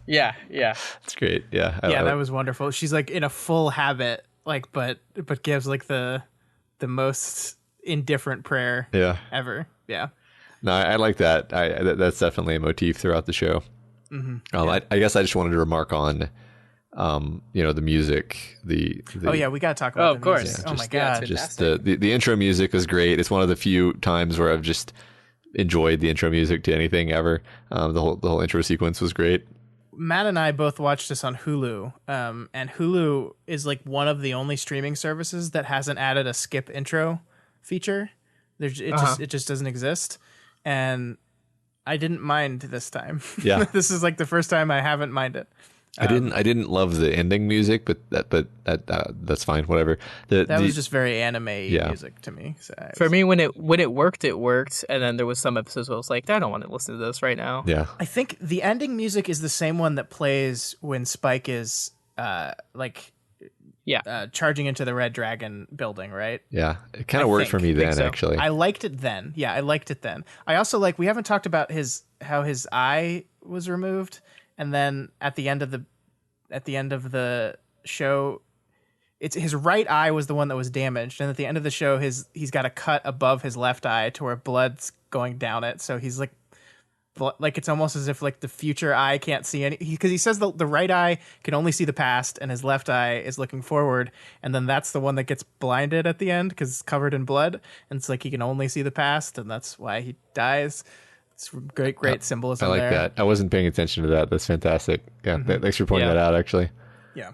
Yeah. It's great. Yeah, that was wonderful. She's like in a full habit, like but gives like the most indifferent prayer ever. Yeah. No, I like that. That's definitely a motif throughout the show. I guess I just wanted to remark on, the music. The we gotta talk about. Of course. Oh my god! Just the intro music is great. It's one of the few times where I've just enjoyed the intro music to anything ever. The whole intro sequence was great. Matt and I both watched this on Hulu, and Hulu is like one of the only streaming services that hasn't added a skip intro feature. It just doesn't exist, and I didn't mind this time. Yeah, this is like the first time I haven't minded. I didn't love the ending music, but that's fine. Whatever. That was just very anime music to me. So for me, when it worked, and then there was some episodes where I was like, I don't want to listen to this right now. Yeah, I think the ending music is the same one that plays when Spike is charging into the Red Dragon building, right? Yeah, it kind of worked for me then. So. Actually, I liked it then. Yeah, I liked it then. I also we haven't talked about how his eye was removed. And then at the end of the show, it's his right eye was the one that was damaged. And at the end of the show, he's got a cut above his left eye to where blood's going down it. So he's like it's almost as if like the future eye can't see any, because he says the right eye can only see the past and his left eye is looking forward. And then that's the one that gets blinded at the end because it's covered in blood. And it's like he can only see the past, and that's why he dies. It's great symbolism. I like there. that. I wasn't paying attention to that. That's fantastic. Yeah, thanks for pointing that out. Actually, yeah,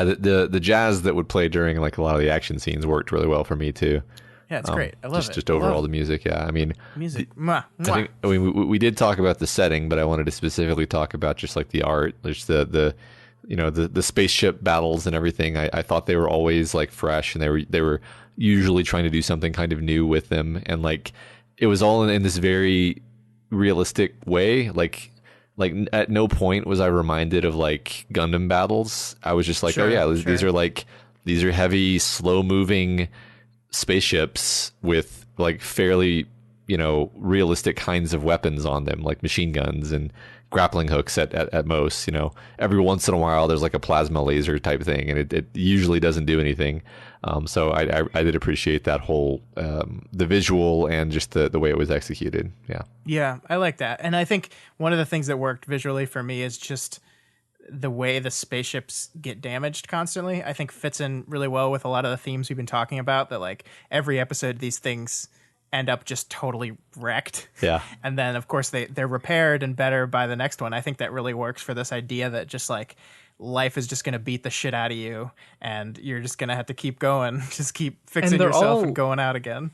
the jazz that would play during like a lot of the action scenes worked really well for me too. Yeah, it's great. I love it. Just overall the music. Yeah, I mean, music. We did talk about the setting, but I wanted to specifically talk about just like the art, just the spaceship battles and everything. I thought they were always like fresh, and they were usually trying to do something kind of new with them, and like. It was all in this very realistic way. Like at no point was I reminded of like Gundam battles. I was just like, these are heavy, slow moving spaceships with like fairly, realistic kinds of weapons on them, like machine guns and grappling hooks at most. Every once in a while there's like a plasma laser type thing, and it usually doesn't do anything. So I did appreciate that whole the visual and just the way it was executed. Yeah, I like that. And I think one of the things that worked visually for me is just the way the spaceships get damaged constantly. I think fits in really well with a lot of the themes we've been talking about, that like every episode these things end up just totally wrecked. Yeah. And then of course they're repaired and better by the next one. I think that really works for this idea that just like life is just going to beat the shit out of you, and you're just going to have to keep going, just keep fixing yourself and going out again.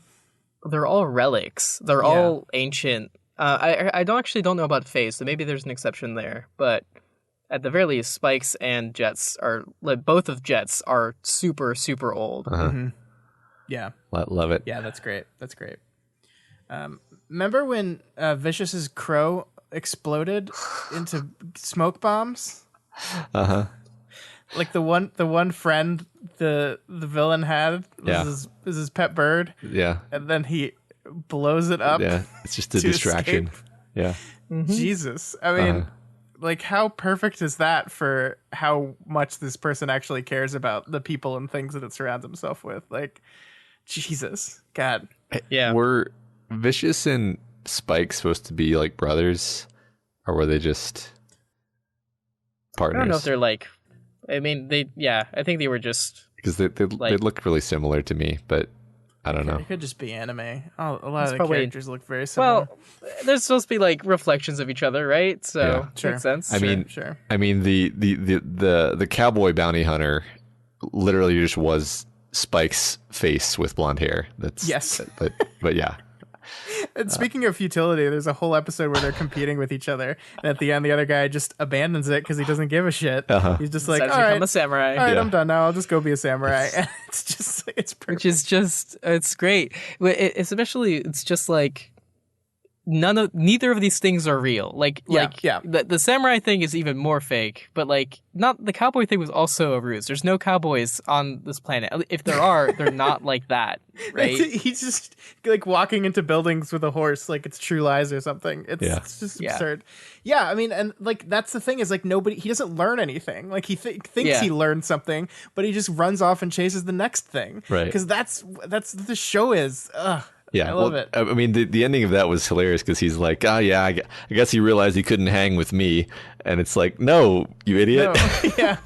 They're all relics. They're all ancient. I don't know about Phase, so maybe there's an exception there. But at the very least, Spikes and Jets are both of Jets are super, super old. Mm-hmm. Yeah, love it. Yeah, that's great. Remember when Vicious's crow exploded into smoke bombs? Like the one friend the villain had was his pet bird. Yeah, and then he blows it up. Yeah, it's just a distraction. Escape. Yeah, Jesus. I mean, like how perfect is that for how much this person actually cares about the people and things that it surrounds himself with? Like, Jesus, God. Yeah. Were Vicious and Spike supposed to be like brothers, or were they just partners? I don't know if they're like. I mean, I think they were just because they look really similar to me, but I don't know. It could just be anime. A lot of the characters look very similar. Well, they're supposed to be like reflections of each other, right? So makes sense. I mean, the cowboy bounty hunter literally just was Spike's face with blonde hair. Yes, but yeah. And speaking of futility, there's a whole episode where they're competing with each other, and at the end, the other guy just abandons it because he doesn't give a shit. He's just like, "All right, I'm a samurai. All right, I'm done now. I'll just go be a samurai." And it's perfect. Which is just, it's great. It's just like, neither of these things are real. Yeah. The samurai thing is even more fake, but like not the cowboy thing was also a ruse. There's no cowboys on this planet. If there are, they're not like that, right? He's just like walking into buildings with a horse like it's True Lies or something. It's just absurd. Yeah, I mean, and like that's the thing is like he doesn't learn anything. Like he thinks he learned something, but he just runs off and chases the next thing. Right. Because that's what the show is. Ugh. Yeah, I love it. I mean, the ending of that was hilarious because he's like, I guess he realized he couldn't hang with me. And it's like, no, you idiot. No. Yeah.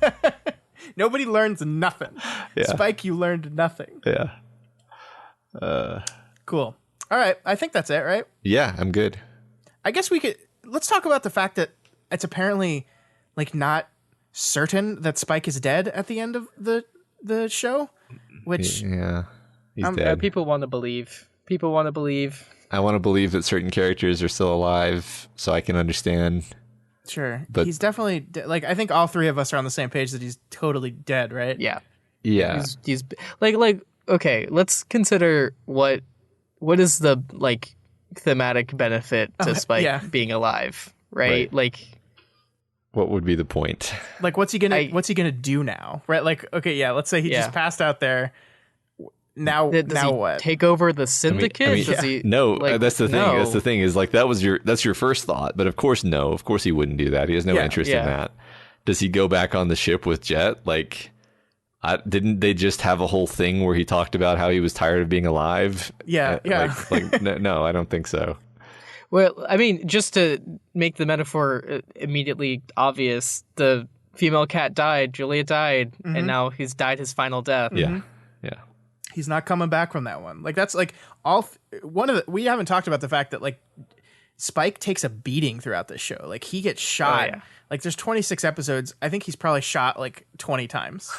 Nobody learns nothing. Yeah. Spike, you learned nothing. Yeah. Cool. All right. I think that's it, right? Yeah, I'm good. I guess let's talk about the fact that it's apparently like not certain that Spike is dead at the end of the show, which Yeah, he's dead. People want to believe. People want to believe. I want to believe that certain characters are still alive so I can understand. Sure. But he's definitely like I think all three of us are on the same page that he's totally dead, right? Yeah. Yeah. He's like okay, let's consider what is the like thematic benefit to Spike being alive, right? Like what would be the point? Like what's he gonna do now? Right? Like, okay, yeah, let's say he just passed out there. Now what? Take over the syndicate? I mean, Does he, no, like, that's the thing. no. That's the thing is like that's your first thought, but of course he wouldn't do that. He has no interest in that. Does he go back on the ship with Jet? Like, didn't they just have a whole thing where he talked about how he was tired of being alive? Yeah. Like no, I don't think so. Well, I mean, just to make the metaphor immediately obvious, the female cat died, Julia died, and now he's died his final death. Yeah. He's not coming back from that one. Like that's like we haven't talked about the fact that like Spike takes a beating throughout this show. Like he gets shot. Oh, yeah. Like there's 26 episodes. I think he's probably shot like 20 times.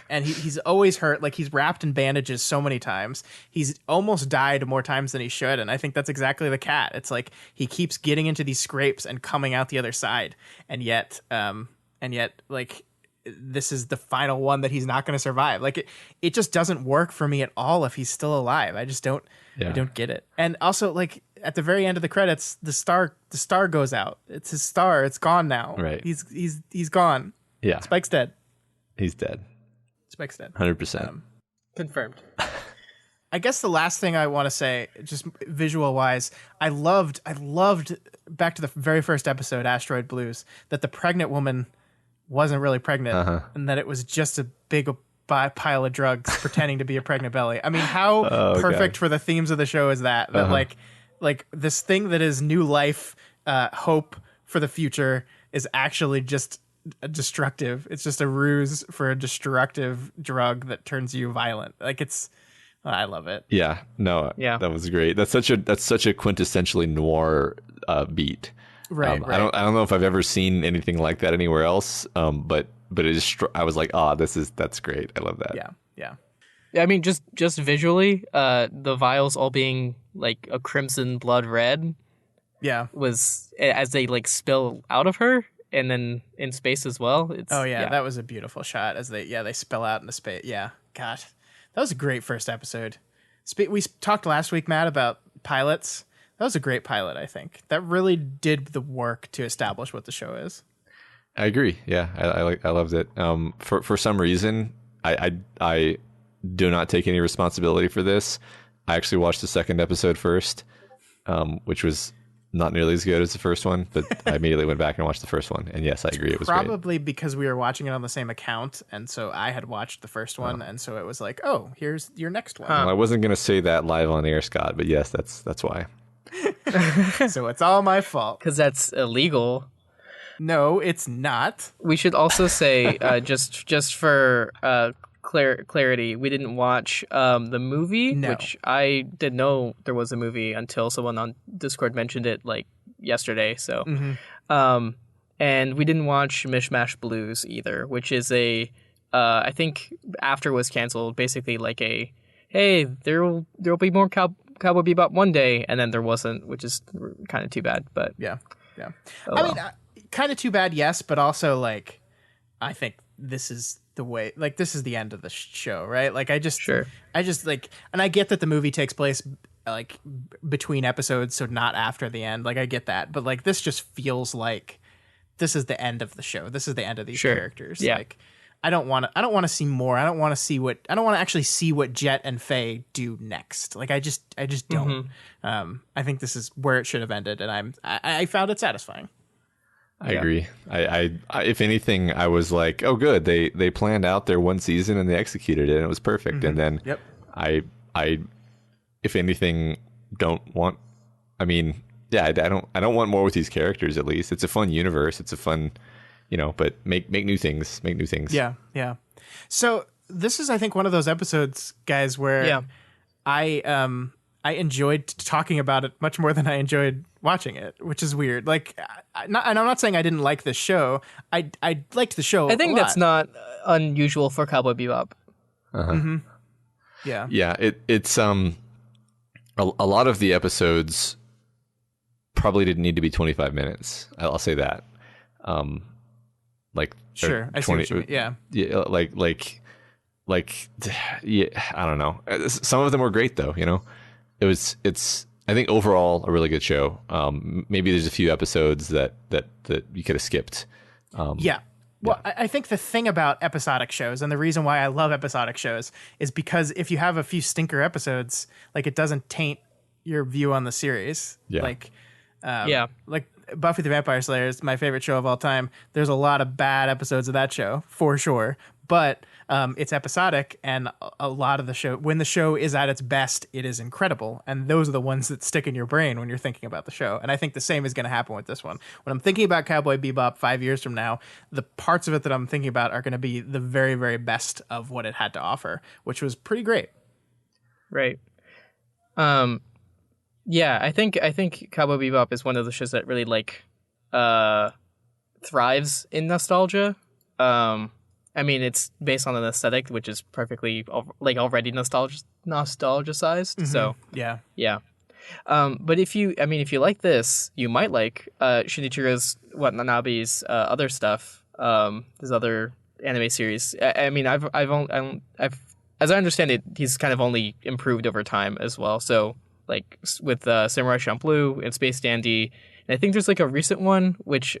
And he's always hurt. Like he's wrapped in bandages so many times. He's almost died more times than he should. And I think that's exactly the cat. It's like he keeps getting into these scrapes and coming out the other side. And yet like this is the final one that he's not going to survive. Like it just doesn't work for me at all if he's still alive. I just don't get it. And also like at the very end of the credits, the star goes out. It's his star. It's gone now. Right. He's gone. Yeah. Spike's dead. He's dead. Spike's dead. 100%. Confirmed. I guess the last thing I want to say, just visual wise, I loved back to the very first episode, Asteroid Blues, that the pregnant woman wasn't really pregnant and that it was just a big pile of drugs pretending to be a pregnant belly. I mean, how perfect for the themes of the show is that like this thing that is new life, hope for the future is actually just destructive. It's just a ruse for a destructive drug that turns you violent. Like I love it. Yeah. No. Yeah. That was great. That's such a quintessentially noir beat. Right, I don't know if I've ever seen anything like that anywhere else. But it is. I was like, that's great. I love that. Yeah. I mean, just visually, the vials all being like a crimson blood red. Yeah, was as they like spill out of her, and then in space as well. That was a beautiful shot as they spill out into space. Yeah, gosh, that was a great first episode. We talked last week, Matt, about pilots. That was a great pilot, I think. That really did the work to establish what the show is. I agree. Yeah, I loved it. For some reason, I do not take any responsibility for this. I actually watched the second episode first, which was not nearly as good as the first one, but I immediately went back and watched the first one. And yes, I agree. It was probably great. Because we were watching it on the same account, and so I had watched the first one, and so it was like, oh, here's your next one. Well, I wasn't going to say that live on air, Scott, but yes, that's why. So it's all my fault. Because that's illegal. No, it's not. We should also say, just for clarity, we didn't watch the movie, which I didn't know there was a movie until someone on Discord mentioned it like yesterday. So, and we didn't watch Mishmash Blues either, which is I think after it was canceled, basically like hey, there'll be more Cowboy Bebop one day, and then there wasn't, which is kind of too bad. But yeah. I mean, kind of too bad, yes, but also like, I think this is the way. Like, this is the end of the show, right? Like, I just like, and I get that the movie takes place like between episodes, so not after the end. Like I get that, but like this just feels like this is the end of the show. This is the end of these characters. Yeah. Like I don't want to see more. I don't want to actually see what Jet and Faye do next. Like I just don't. I think this is where it should have ended, and I found it satisfying. I agree. I if anything, I was like, oh, good. They planned out their one season and they executed it, and it was perfect. And then I, if anything, don't want. I mean, yeah, I don't want more with these characters. At least it's a fun universe. It's a fun, but make new things. Make new things. Yeah, yeah. So this is, I think, one of those episodes, guys, where I enjoyed talking about it much more than I enjoyed watching it, which is weird. Like, and I'm not saying I didn't like this show. I liked the show. I think that's not unusual for Cowboy Bebop. Yeah, yeah. It's a lot of the episodes probably didn't need to be 25 minutes. I'll say that. Like sure, I see what you mean. Yeah, yeah, I don't know. Some of them were great though. It's I think overall a really good show. Maybe there's a few episodes that you could have skipped. Yeah. Well, I think the thing about episodic shows, and the reason why I love episodic shows, is because if you have a few stinker episodes, like it doesn't taint your view on the series. Yeah. Like Buffy the Vampire Slayer is my favorite show of all time. There's a lot of bad episodes of that show, for sure. But it's episodic, and a lot of the show, when the show is at its best, it is incredible. And those are the ones that stick in your brain when you're thinking about the show. And I think the same is going to happen with this one. When I'm thinking about Cowboy Bebop 5 years from now, the parts of it that I'm thinking about are going to be the very, very best of what it had to offer, which was pretty great. Right. Yeah, I think Cowboy Bebop is one of the shows that really thrives in nostalgia. I mean, it's based on an aesthetic which is perfectly already nostalgicized. So yeah. But if you like this, you might like Shinichiro's Watanabe's other stuff. His other anime series. I mean, I've as I understand it, he's kind of only improved over time as well. So like with Samurai Champloo and Space Dandy, and I think there's like a recent one which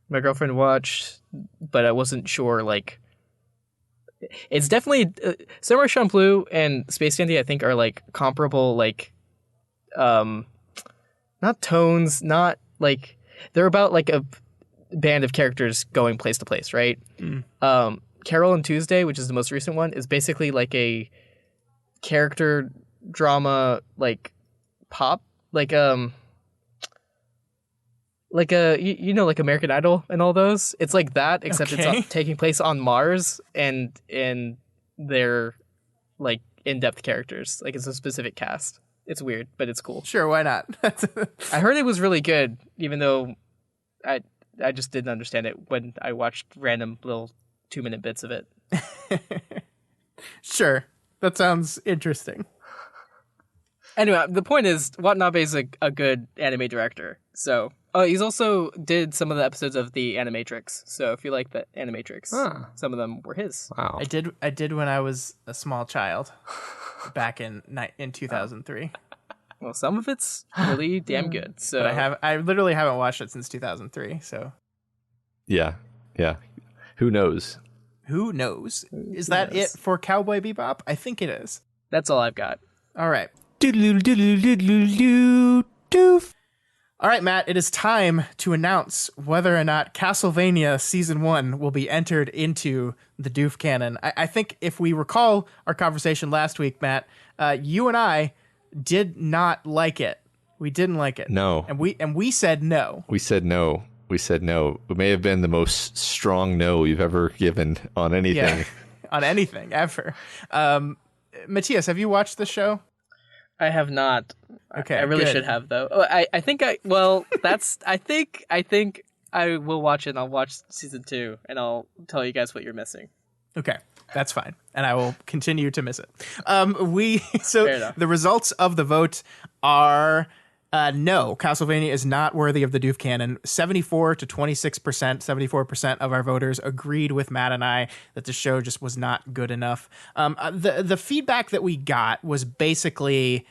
my girlfriend watched, but I wasn't sure. Like, it's definitely Samurai Champloo and Space Dandy. I think are like comparable. Like, not tones, not like they're about like a band of characters going place to place, right? Carol and Tuesday, which is the most recent one, is basically like a character drama, like pop, like like American Idol and all those. It's like that, except it's taking place on Mars, and they're like in-depth characters. Like it's a specific cast. It's weird, but it's cool. Sure, why not? I heard it was really good, even though I just didn't understand it when I watched random little 2-minute bits of it. Sure, that sounds interesting. Anyway, the point is, Watanabe is a good anime director. So, he's also did some of the episodes of the Animatrix. So, if you like the Animatrix, some of them were his. Wow. I did when I was a small child, back in 2003. Well, some of it's really damn good. So, but I literally haven't watched it since 2003. So, yeah. Who knows? Who knows? Is that it for Cowboy Bebop? I think it is. That's all I've got. All right. All right, Matt, it is time to announce whether or not Castlevania Season 1 will be entered into the Doof canon. I think if we recall our conversation last week, Matt, you and I did not like it. We didn't like it. No. And we said no. We said no. It may have been the most strong no we've ever given on anything. Yeah, on anything, ever. Matthias, have you watched the show? I have not. Okay, I really good. should have though. I think I will watch it. And I'll watch season 2 and I'll tell you guys what you're missing. Okay, that's fine, and I will continue to miss it. The results of the vote are no. Castlevania is not worthy of the Doof canon. 74 to 26%, 74% of our voters agreed with Matt and I that the show just was not good enough. The feedback that we got was basically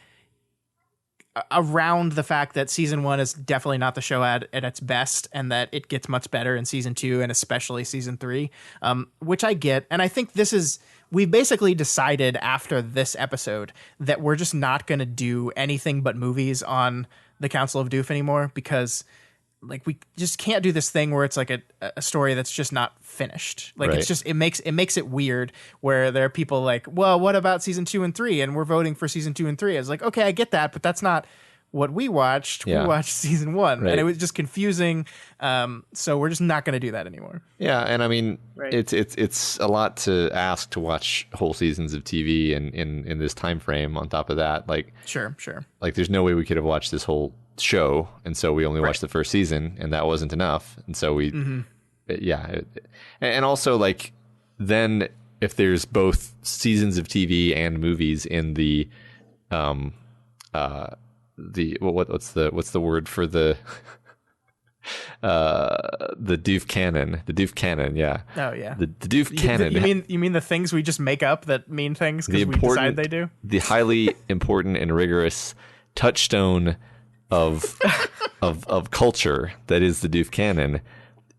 around the fact that season 1 is definitely not the show at its best, and that it gets much better in season 2 and especially season 3, which I get. And I think we basically decided after this episode that we're just not going to do anything but movies on the Council of Doof anymore, because like we just can't do this thing where it's like a story that's just not finished. Like it's just, it makes it weird where there are people like, well, what about season 2 and 3? And we're voting for season 2 and 3. I was like, okay, I get that, but that's not what we watched. We watched season 1 and it was just confusing. So we're just not going to do that anymore. Yeah. And I mean, it's a lot to ask to watch whole seasons of TV and in this time frame on top of that. Like, sure. Like there's no way we could have watched this whole show, and so we only watched the first season, and that wasn't enough, and so we and also like then if there's both seasons of TV and movies in the what's the word for the Doof canon, the Doof canon. You mean the things we just make up that mean things because we decide they do, the highly important and rigorous touchstone of culture that is the Doof canon.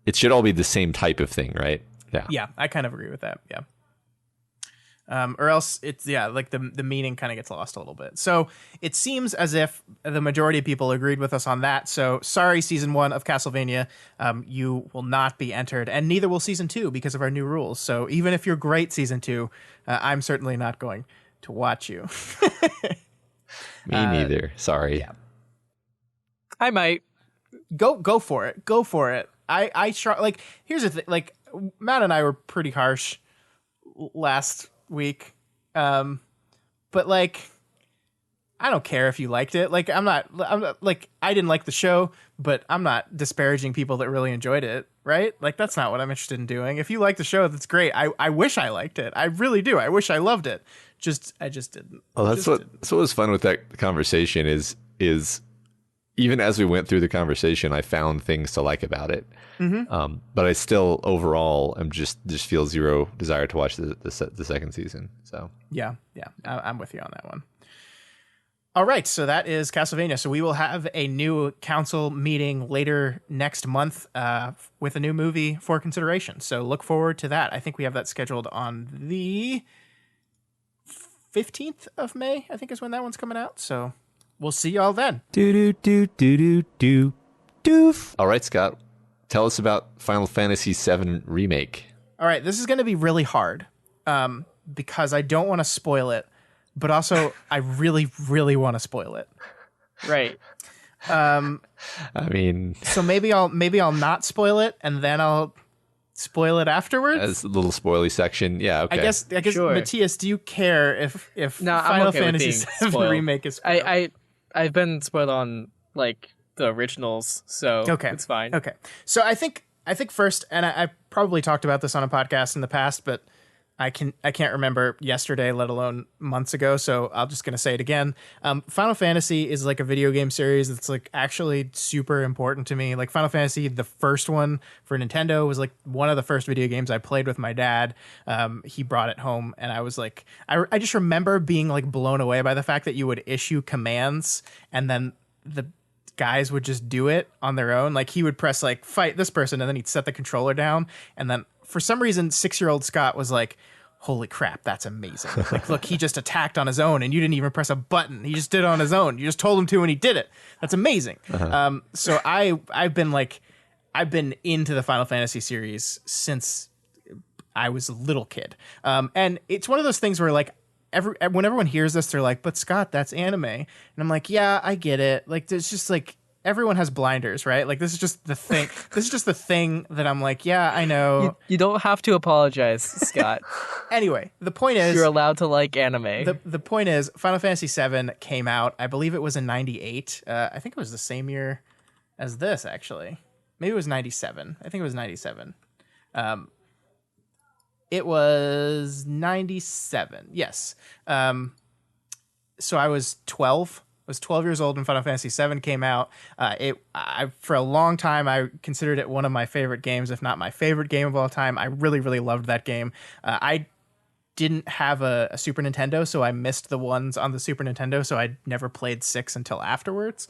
It should all be the same type of thing, right? Yeah, I kind of agree with that. Yeah. Or else it's like the meaning kind of gets lost a little bit. So it seems as if the majority of people agreed with us on that. So sorry, season 1 of Castlevania, you will not be entered, and neither will season 2 because of our new rules. So even if you're great season 2, I'm certainly not going to watch you. Me neither. Sorry. Yeah. I might go for it. Go for it. I try. Like, here's the thing. Like, Matt and I were pretty harsh last week, but like, I don't care if you liked it. Like, I'm not like, I didn't like the show, but I'm not disparaging people that really enjoyed it. Right? Like, that's not what I'm interested in doing. If you like the show, that's great. I wish I liked it. I really do. I wish I loved it. I just didn't. Well, that's what was fun with that conversation is even as we went through the conversation, I found things to like about it. Mm-hmm. But I still overall am just feel zero desire to watch the second season. So yeah, I'm with you on that one. All right, so that is Castlevania. So we will have a new council meeting later next month with a new movie for consideration. So look forward to that. I think we have that scheduled on the 15th of May, I think is when that one's coming out. So we'll see y'all then. Doof. All right, Scott, tell us about Final Fantasy VII Remake. All right, this is going to be really hard because I don't want to spoil it, but also I really, really want to spoil it. Right. I mean, so maybe I'll not spoil it, and then I'll spoil it afterwards. As a little spoily section, yeah. Okay. I guess. Sure. Matthias, do you care if no, Final okay Fantasy VII Remake is spoiled? I've been spoiled on like the originals, so it's fine. Okay, so I think first, and I probably talked about this on a podcast in the past, but I can't remember yesterday, let alone months ago. So I'm just gonna say it again. Final Fantasy is like a video game series that's like actually super important to me. Like Final Fantasy, the first one for Nintendo, was like one of the first video games I played with my dad. He brought it home, and I was like, I just remember being like blown away by the fact that you would issue commands, and then the guys would just do it on their own. Like he would press like fight this person, and then he'd set the controller down, and then for some reason 6-year-old Scott was like, holy crap, that's amazing. Like, look, he just attacked on his own and you didn't even press a button. He just did it on his own. You just told him to and he did it. That's amazing. Uh-huh. So I've been into the Final Fantasy series since I was a little kid. And it's one of those things where like when everyone hears this, they're like, but Scott, that's anime. And I'm like, yeah, I get it. Like, there's just like, everyone has blinders, right? Like, this is just the thing. This is just the thing that I'm like, yeah, I know. You don't have to apologize, Scott. Anyway, the point is, you're allowed to like anime. The point is, Final Fantasy VII came out, I believe it was in 98. I think it was the same year as this, actually. Maybe it was 97. I think it was 97. It was 97, yes. So I was 12. I was 12 years old when Final Fantasy VII came out. For a long time, I considered it one of my favorite games, if not my favorite game of all time. I really, really loved that game. I didn't have a Super Nintendo, so I missed the ones on the Super Nintendo, so I never played 6 until afterwards.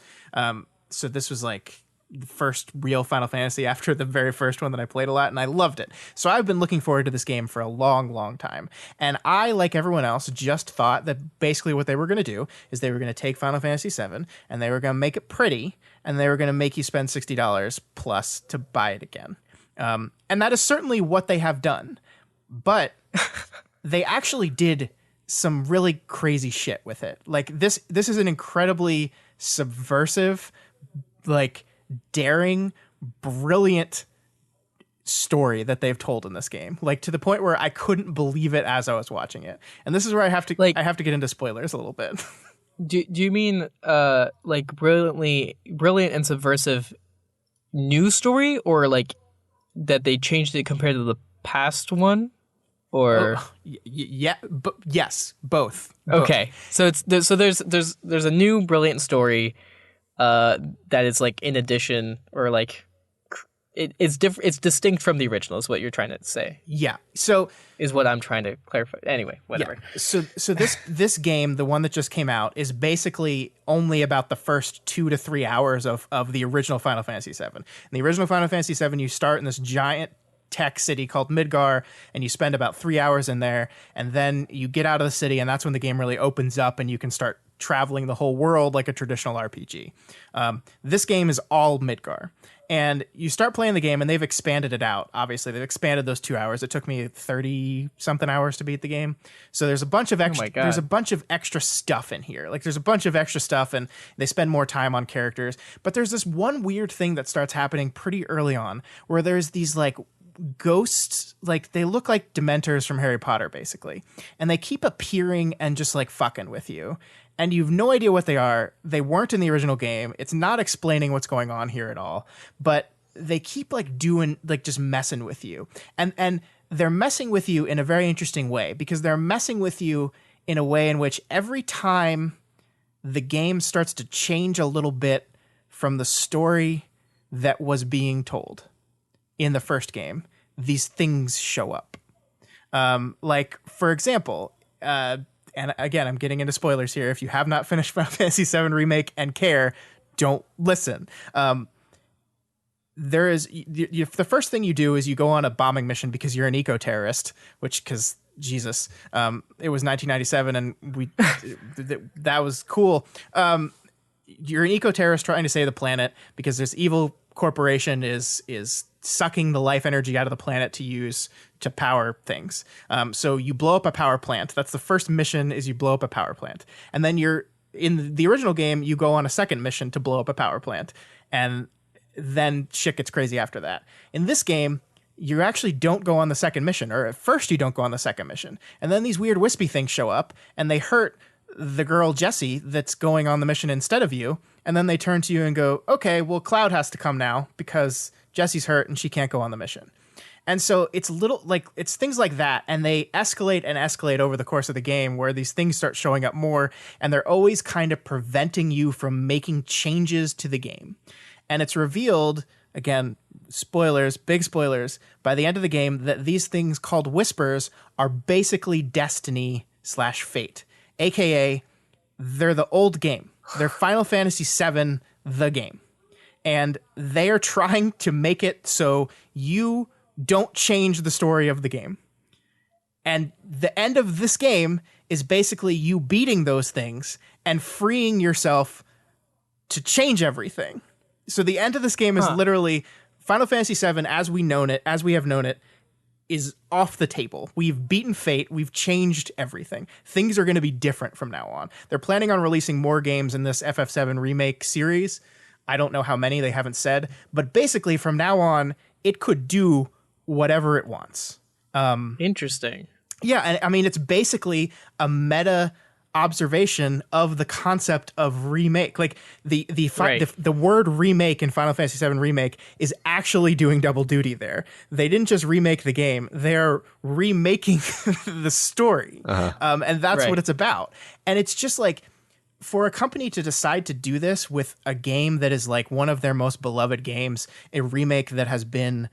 So this was like the first real Final Fantasy after the very first one that I played a lot, and I loved it. So I've been looking forward to this game for a long, long time. And I, like everyone else, just thought that basically what they were going to do is they were going to take Final Fantasy VII and they were going to make it pretty, and they were going to make you spend $60 plus to buy it again. And that is certainly what they have done. But they actually did some really crazy shit with it. Like this is an incredibly subversive, like daring, brilliant story that they've told in this game. Like to the point where I couldn't believe it as I was watching it. And this is where I have to get into spoilers a little bit. Do you mean like brilliant and subversive new story, or like that they changed it compared to the past one? Or yes, both. Okay, so there's a new brilliant story that is like in addition, or like it's different. It's distinct from the original. Is what you're trying to say? Yeah. So is what I'm trying to clarify. Anyway, whatever. Yeah. So this game, the one that just came out, is basically only about the first 2 to 3 hours of the original Final Fantasy VII. In the original Final Fantasy VII, you start in this giant tech city called Midgar, and you spend about 3 hours in there, and then you get out of the city, and that's when the game really opens up and you can start traveling the whole world like a traditional RPG. This game is all Midgar, and you start playing the game, and they've expanded it out. Obviously, they've expanded those 2 hours. It took me 30 something hours to beat the game. So there's a bunch of extra. There's a bunch of extra stuff in here. Like there's a bunch of extra stuff, and they spend more time on characters. But there's this one weird thing that starts happening pretty early on, where there's these like ghosts, like they look like Dementors from Harry Potter basically, and they keep appearing and just like fucking with you, and you have no idea what they are. They weren't in the original game. It's not explaining what's going on here at all, but they keep like doing, like just messing with you, and they're messing with you in a very interesting way, because they're messing with you in a way in which every time the game starts to change a little bit from the story that was being told in the first game, these things show up. Like, for example, and again, I'm getting into spoilers here. If you have not finished Final Fantasy VII Remake and care, don't listen. There is the first thing you do is you go on a bombing mission because you're an eco-terrorist, because Jesus, it was 1997 and that was cool. You're an eco-terrorist trying to save the planet because this evil corporation is sucking the life energy out of the planet to use to power things. So you blow up a power plant. That's the first mission, is you blow up a power plant. And then in the original game, you go on a second mission to blow up a power plant. And then shit gets crazy after that. In this game, you actually don't go on the second mission, or at first you don't go on the second mission. And then these weird wispy things show up and they hurt the girl Jessie that's going on the mission instead of you. And then they turn to you and go, okay, well, Cloud has to come now because Jessie's hurt and she can't go on the mission. And so it's it's things like that. And they escalate and escalate over the course of the game, where these things start showing up more, and they're always kind of preventing you from making changes to the game. And it's revealed, again, spoilers, big spoilers, by the end of the game, that these things called whispers are basically destiny/fate. AKA, they're the old game. They're Final Fantasy VII, the game. And they are trying to make it so you don't change the story of the game. And the end of this game is basically you beating those things and freeing yourself to change everything. So the end of this game is literally Final Fantasy VII as we have known it, is off the table. We've beaten fate. We've changed everything. Things are going to be different from now on. They're planning on releasing more games in this FF7 remake series. I don't know how many, they haven't said, but basically from now on, it could do whatever it wants. Interesting. Yeah, and I mean, it's basically a meta observation of the concept of remake. Like the word remake in Final Fantasy VII Remake is actually doing double duty there. They didn't just remake the game, they're remaking the story. And that's what it's about. And it's just like, for a company to decide to do this with a game that is like one of their most beloved games, a remake that has been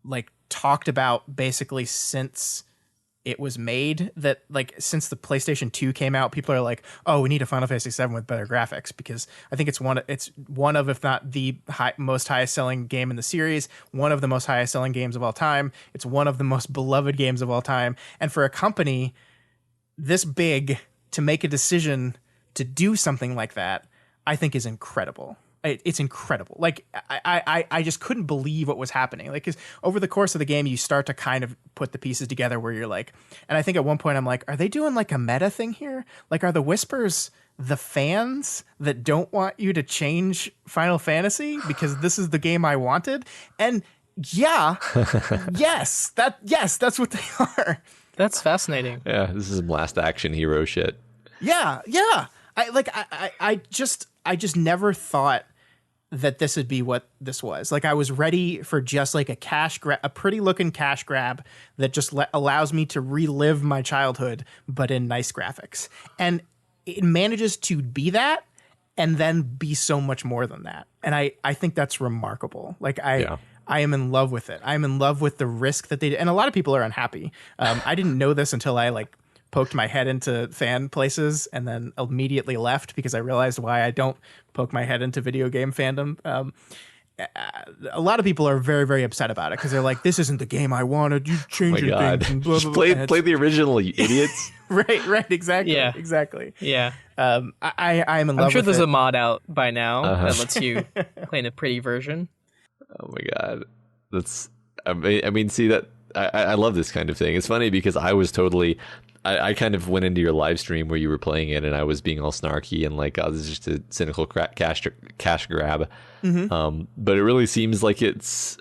like talked about basically since it was made, that like since the PlayStation 2 came out, people are like, oh, we need a Final Fantasy VII with better graphics, because I think it's one of, if not the most highest selling game in the series, one of the most highest selling games of all time. It's one of the most beloved games of all time. And for a company this big to make a decision to do something like that, I think is incredible. It's incredible. Like I just couldn't believe what was happening. Like, 'cause over the course of the game, you start to kind of put the pieces together where you're like, and I think at one point I'm like, are they doing like a meta thing here? Like, are the Whispers the fans that don't want you to change Final Fantasy because this is the game I wanted? And yeah, yes, that's what they are. That's fascinating. Yeah, this is blast action hero shit. Yeah. I just never thought that this would be what this was. Like, I was ready for just like a pretty looking cash grab that just allows me to relive my childhood, but in nice graphics. And it manages to be that and then be so much more than that. And I think that's remarkable. Like, I am in love with it. I'm in love with the risk that they did. And a lot of people are unhappy. I didn't know this until I like poked my head into fan places and then immediately left because I realized why I don't poke my head into video game fandom. A lot of people are very, very upset about it because they're like, this isn't the game I wanted. You changed your things. And blah, blah, blah. Play the original, you idiots. Right. Exactly. Yeah. Exactly. Yeah. I'm in love with it. I'm sure there's a mod out by now that lets you play in a pretty version. Oh my God. I mean, see that I love this kind of thing. It's funny because I was totally, I kind of went into your live stream where you were playing it and I was being all snarky and like, oh, this is just a cynical cash grab. Mm-hmm. But it really seems like it's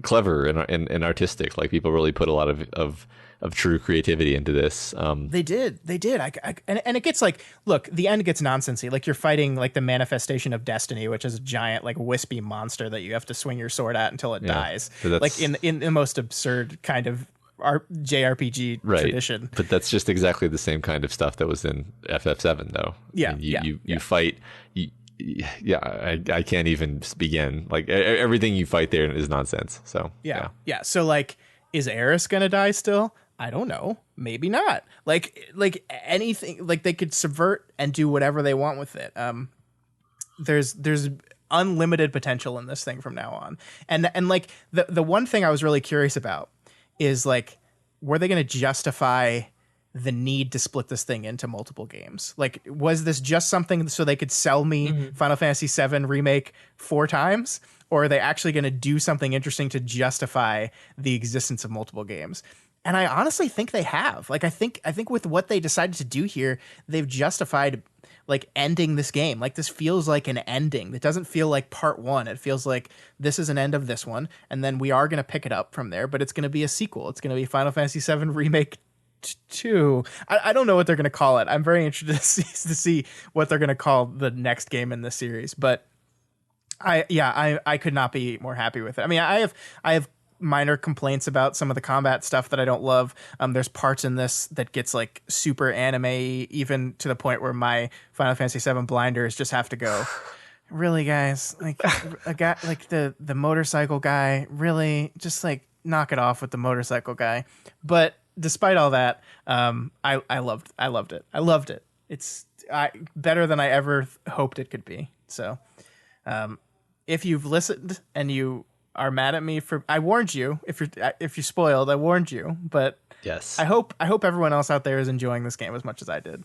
clever and artistic. Like, people really put a lot of true creativity into this. They did. And it gets like, look, the end gets nonsensy. Like, you're fighting like the manifestation of destiny, which is a giant like wispy monster that you have to swing your sword at until it dies. Like in the most absurd kind of JRPG tradition. But that's just exactly the same kind of stuff that was in FF7 though. Yeah. You fight. I can't even begin. Like, everything you fight there is nonsense. So yeah. So like, is Eris gonna die still? I don't know. Maybe not. Like anything. Like, they could subvert and do whatever they want with it. There's unlimited potential in this thing from now on. And like the one thing I was really curious about is like, were they going to justify the need to split this thing into multiple games? Like, was this just something so they could sell me Final Fantasy VII Remake 4 times? Or are they actually going to do something interesting to justify the existence of multiple games? And I honestly think they have. Like, I think with what they decided to do here, they've justified like ending this game. Like, this feels like an ending. It doesn't feel like part 1. It feels like this is an end of this one, and then we are going to pick it up from there. But it's going to be a sequel. It's going to be Final Fantasy VII Remake 2. I don't know what they're going to call it. I'm very interested to see what they're going to call the next game in this series. But I could not be more happy with it. I mean, I have minor complaints about some of the combat stuff that I don't love. There's parts in this that gets like super anime, even to the point where my Final Fantasy VII blinders just have to go. Really, guys? Like, a guy like the motorcycle guy, really? Just like knock it off with the motorcycle guy. But despite all that, I loved it. I loved it. It's better than I ever hoped it could be. So, if you've listened and you are mad at me I warned you. If you're spoiled, I warned you. But yes, I hope everyone else out there is enjoying this game as much as I did.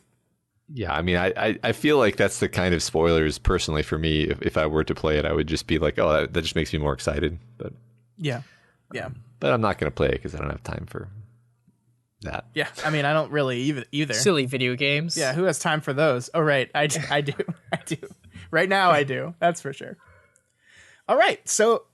Yeah, I mean, I feel like that's the kind of spoilers personally for me. If I were to play it, I would just be like, oh, that just makes me more excited. But yeah. But I'm not going to play it because I don't have time for that. Yeah, I mean, I don't really either. Silly video games. Yeah, who has time for those? Oh, right, I do. I do. Right now, I do. That's for sure. All right, so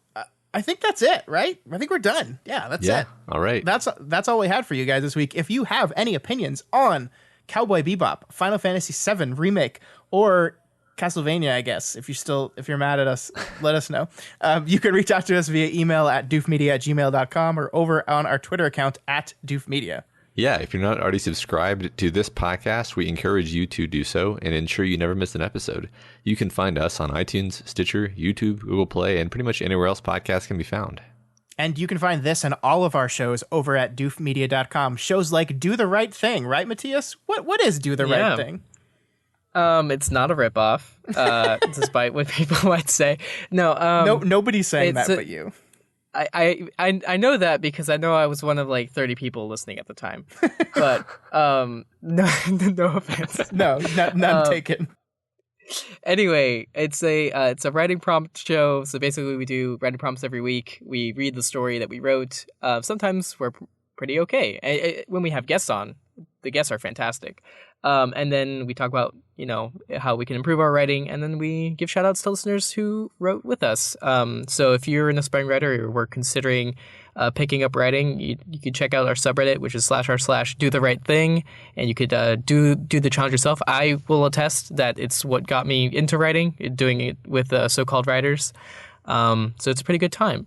I think that's it, right? I think we're done. Yeah, that's it. All right. That's all we had for you guys this week. If you have any opinions on Cowboy Bebop, Final Fantasy VII Remake, or Castlevania, I guess, if you're mad at us, let us know. You can reach out to us via email at doofmedia@gmail.com or over on our Twitter account at doofmedia. Yeah, if you're not already subscribed to this podcast, we encourage you to do so and ensure you never miss an episode. You can find us on iTunes, Stitcher, YouTube, Google Play, and pretty much anywhere else podcasts can be found. And you can find this and all of our shows over at doofmedia.com. Shows like Do the Right Thing, right, Matias? What is Do the Right Thing? It's not a ripoff, despite what people might say. No, nobody's saying that but you. I know that because I know I was one of like 30 people listening at the time. But no offense. No, none taken. Anyway, it's a writing prompt show. So basically, we do writing prompts every week. We read the story that we wrote. Sometimes we're pretty okay. When we have guests on, the guests are fantastic. And then we talk about, how we can improve our writing, and then we give shout outs to listeners who wrote with us. So if you're an aspiring writer or we're considering picking up writing, you could check out our subreddit, which is /r/do the right thing, and you could do the challenge yourself. I will attest that it's what got me into writing, doing it with so-called writers. So it's a pretty good time.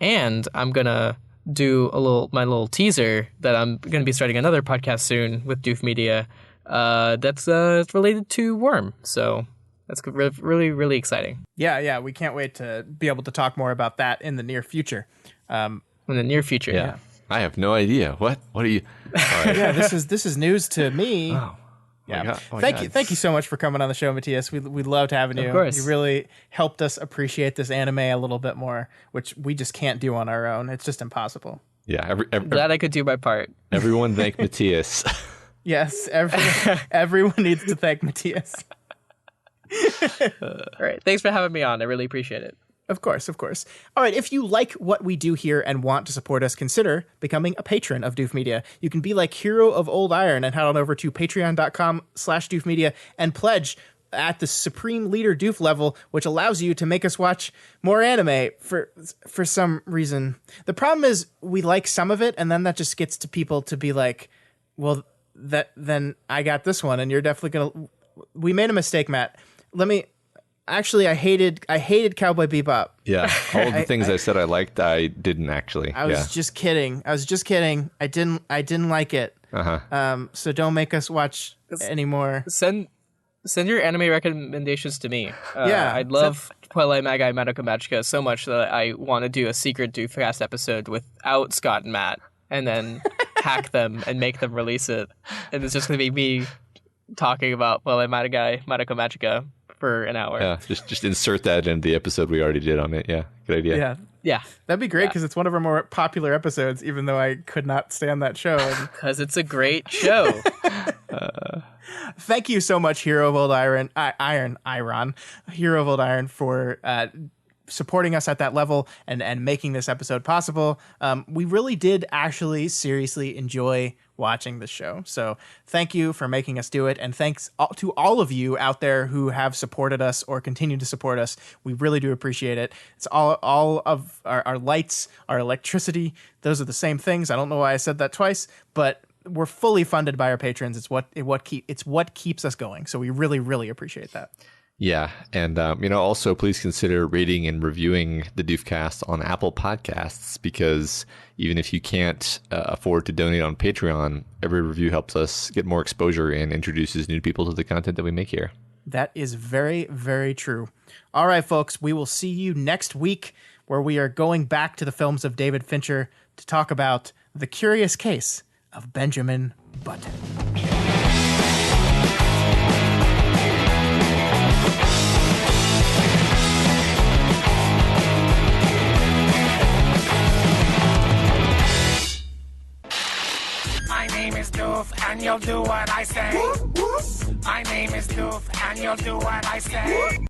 And I'm gonna do my little teaser that I'm gonna be starting another podcast soon with Doof Media. That's related to Worm, so that's really, really exciting. Yeah, we can't wait to be able to talk more about that in the near future. In the near future, yeah. I have no idea. What are you? Right. Yeah, this is news to me. Oh. Yeah, thank you so much for coming on the show, Matias. We loved having you. Of course. You really helped us appreciate this anime a little bit more, which we just can't do on our own. It's just impossible. Yeah, glad I could do my part. Everyone thank Matias. Yes, everyone needs to thank Matias. All right, thanks for having me on. I really appreciate it. Of course. All right, if you like what we do here and want to support us, consider becoming a patron of Doof Media. You can be like Hero of Old Iron and head on over to patreon.com/Doof Media and pledge at the Supreme Leader Doof level, which allows you to make us watch more anime for some reason. The problem is we like some of it, and then that just gets to people to be like, well, then I got this one, and you're definitely gonna. We made a mistake, Matt. Actually, I hated Cowboy Bebop. Yeah, all the things I said I liked, I didn't actually. I was just kidding. I didn't like it. So don't make us watch anymore. Send your anime recommendations to me. Yeah, I'd love Twilight Magi Madoka Magica so much that I want to do a secret Doofcast episode without Scott and Matt, and then hack them and make them release it. And it's just going to be me talking about Twilight Magi Madoka Magica for an hour. Yeah, just insert that in the episode we already did on it. Yeah, good idea. Yeah. That'd be great because it's one of our more popular episodes, even though I could not stand that show. Because it's a great show. Thank you so much, Hero of Old Iron, Hero of Old Iron, for supporting us at that level and making this episode possible. We really did actually seriously enjoy watching the show. So thank you for making us do it. And thanks to all of you out there who have supported us or continue to support us. We really do appreciate it. It's all of our lights, our electricity. Those are the same things. I don't know why I said that twice, but we're fully funded by our patrons. It's what keeps us going. So we really, really appreciate that. Yeah, and also please consider rating and reviewing the Doofcast on Apple Podcasts, because even if you can't afford to donate on Patreon, every review helps us get more exposure and introduces new people to the content that we make here. That is very, very true. All right, folks, we will see you next week, where we are going back to the films of David Fincher to talk about The Curious Case of Benjamin Button. My name is Doof, and you'll do what I say. My name is Doof, and you'll do what I say.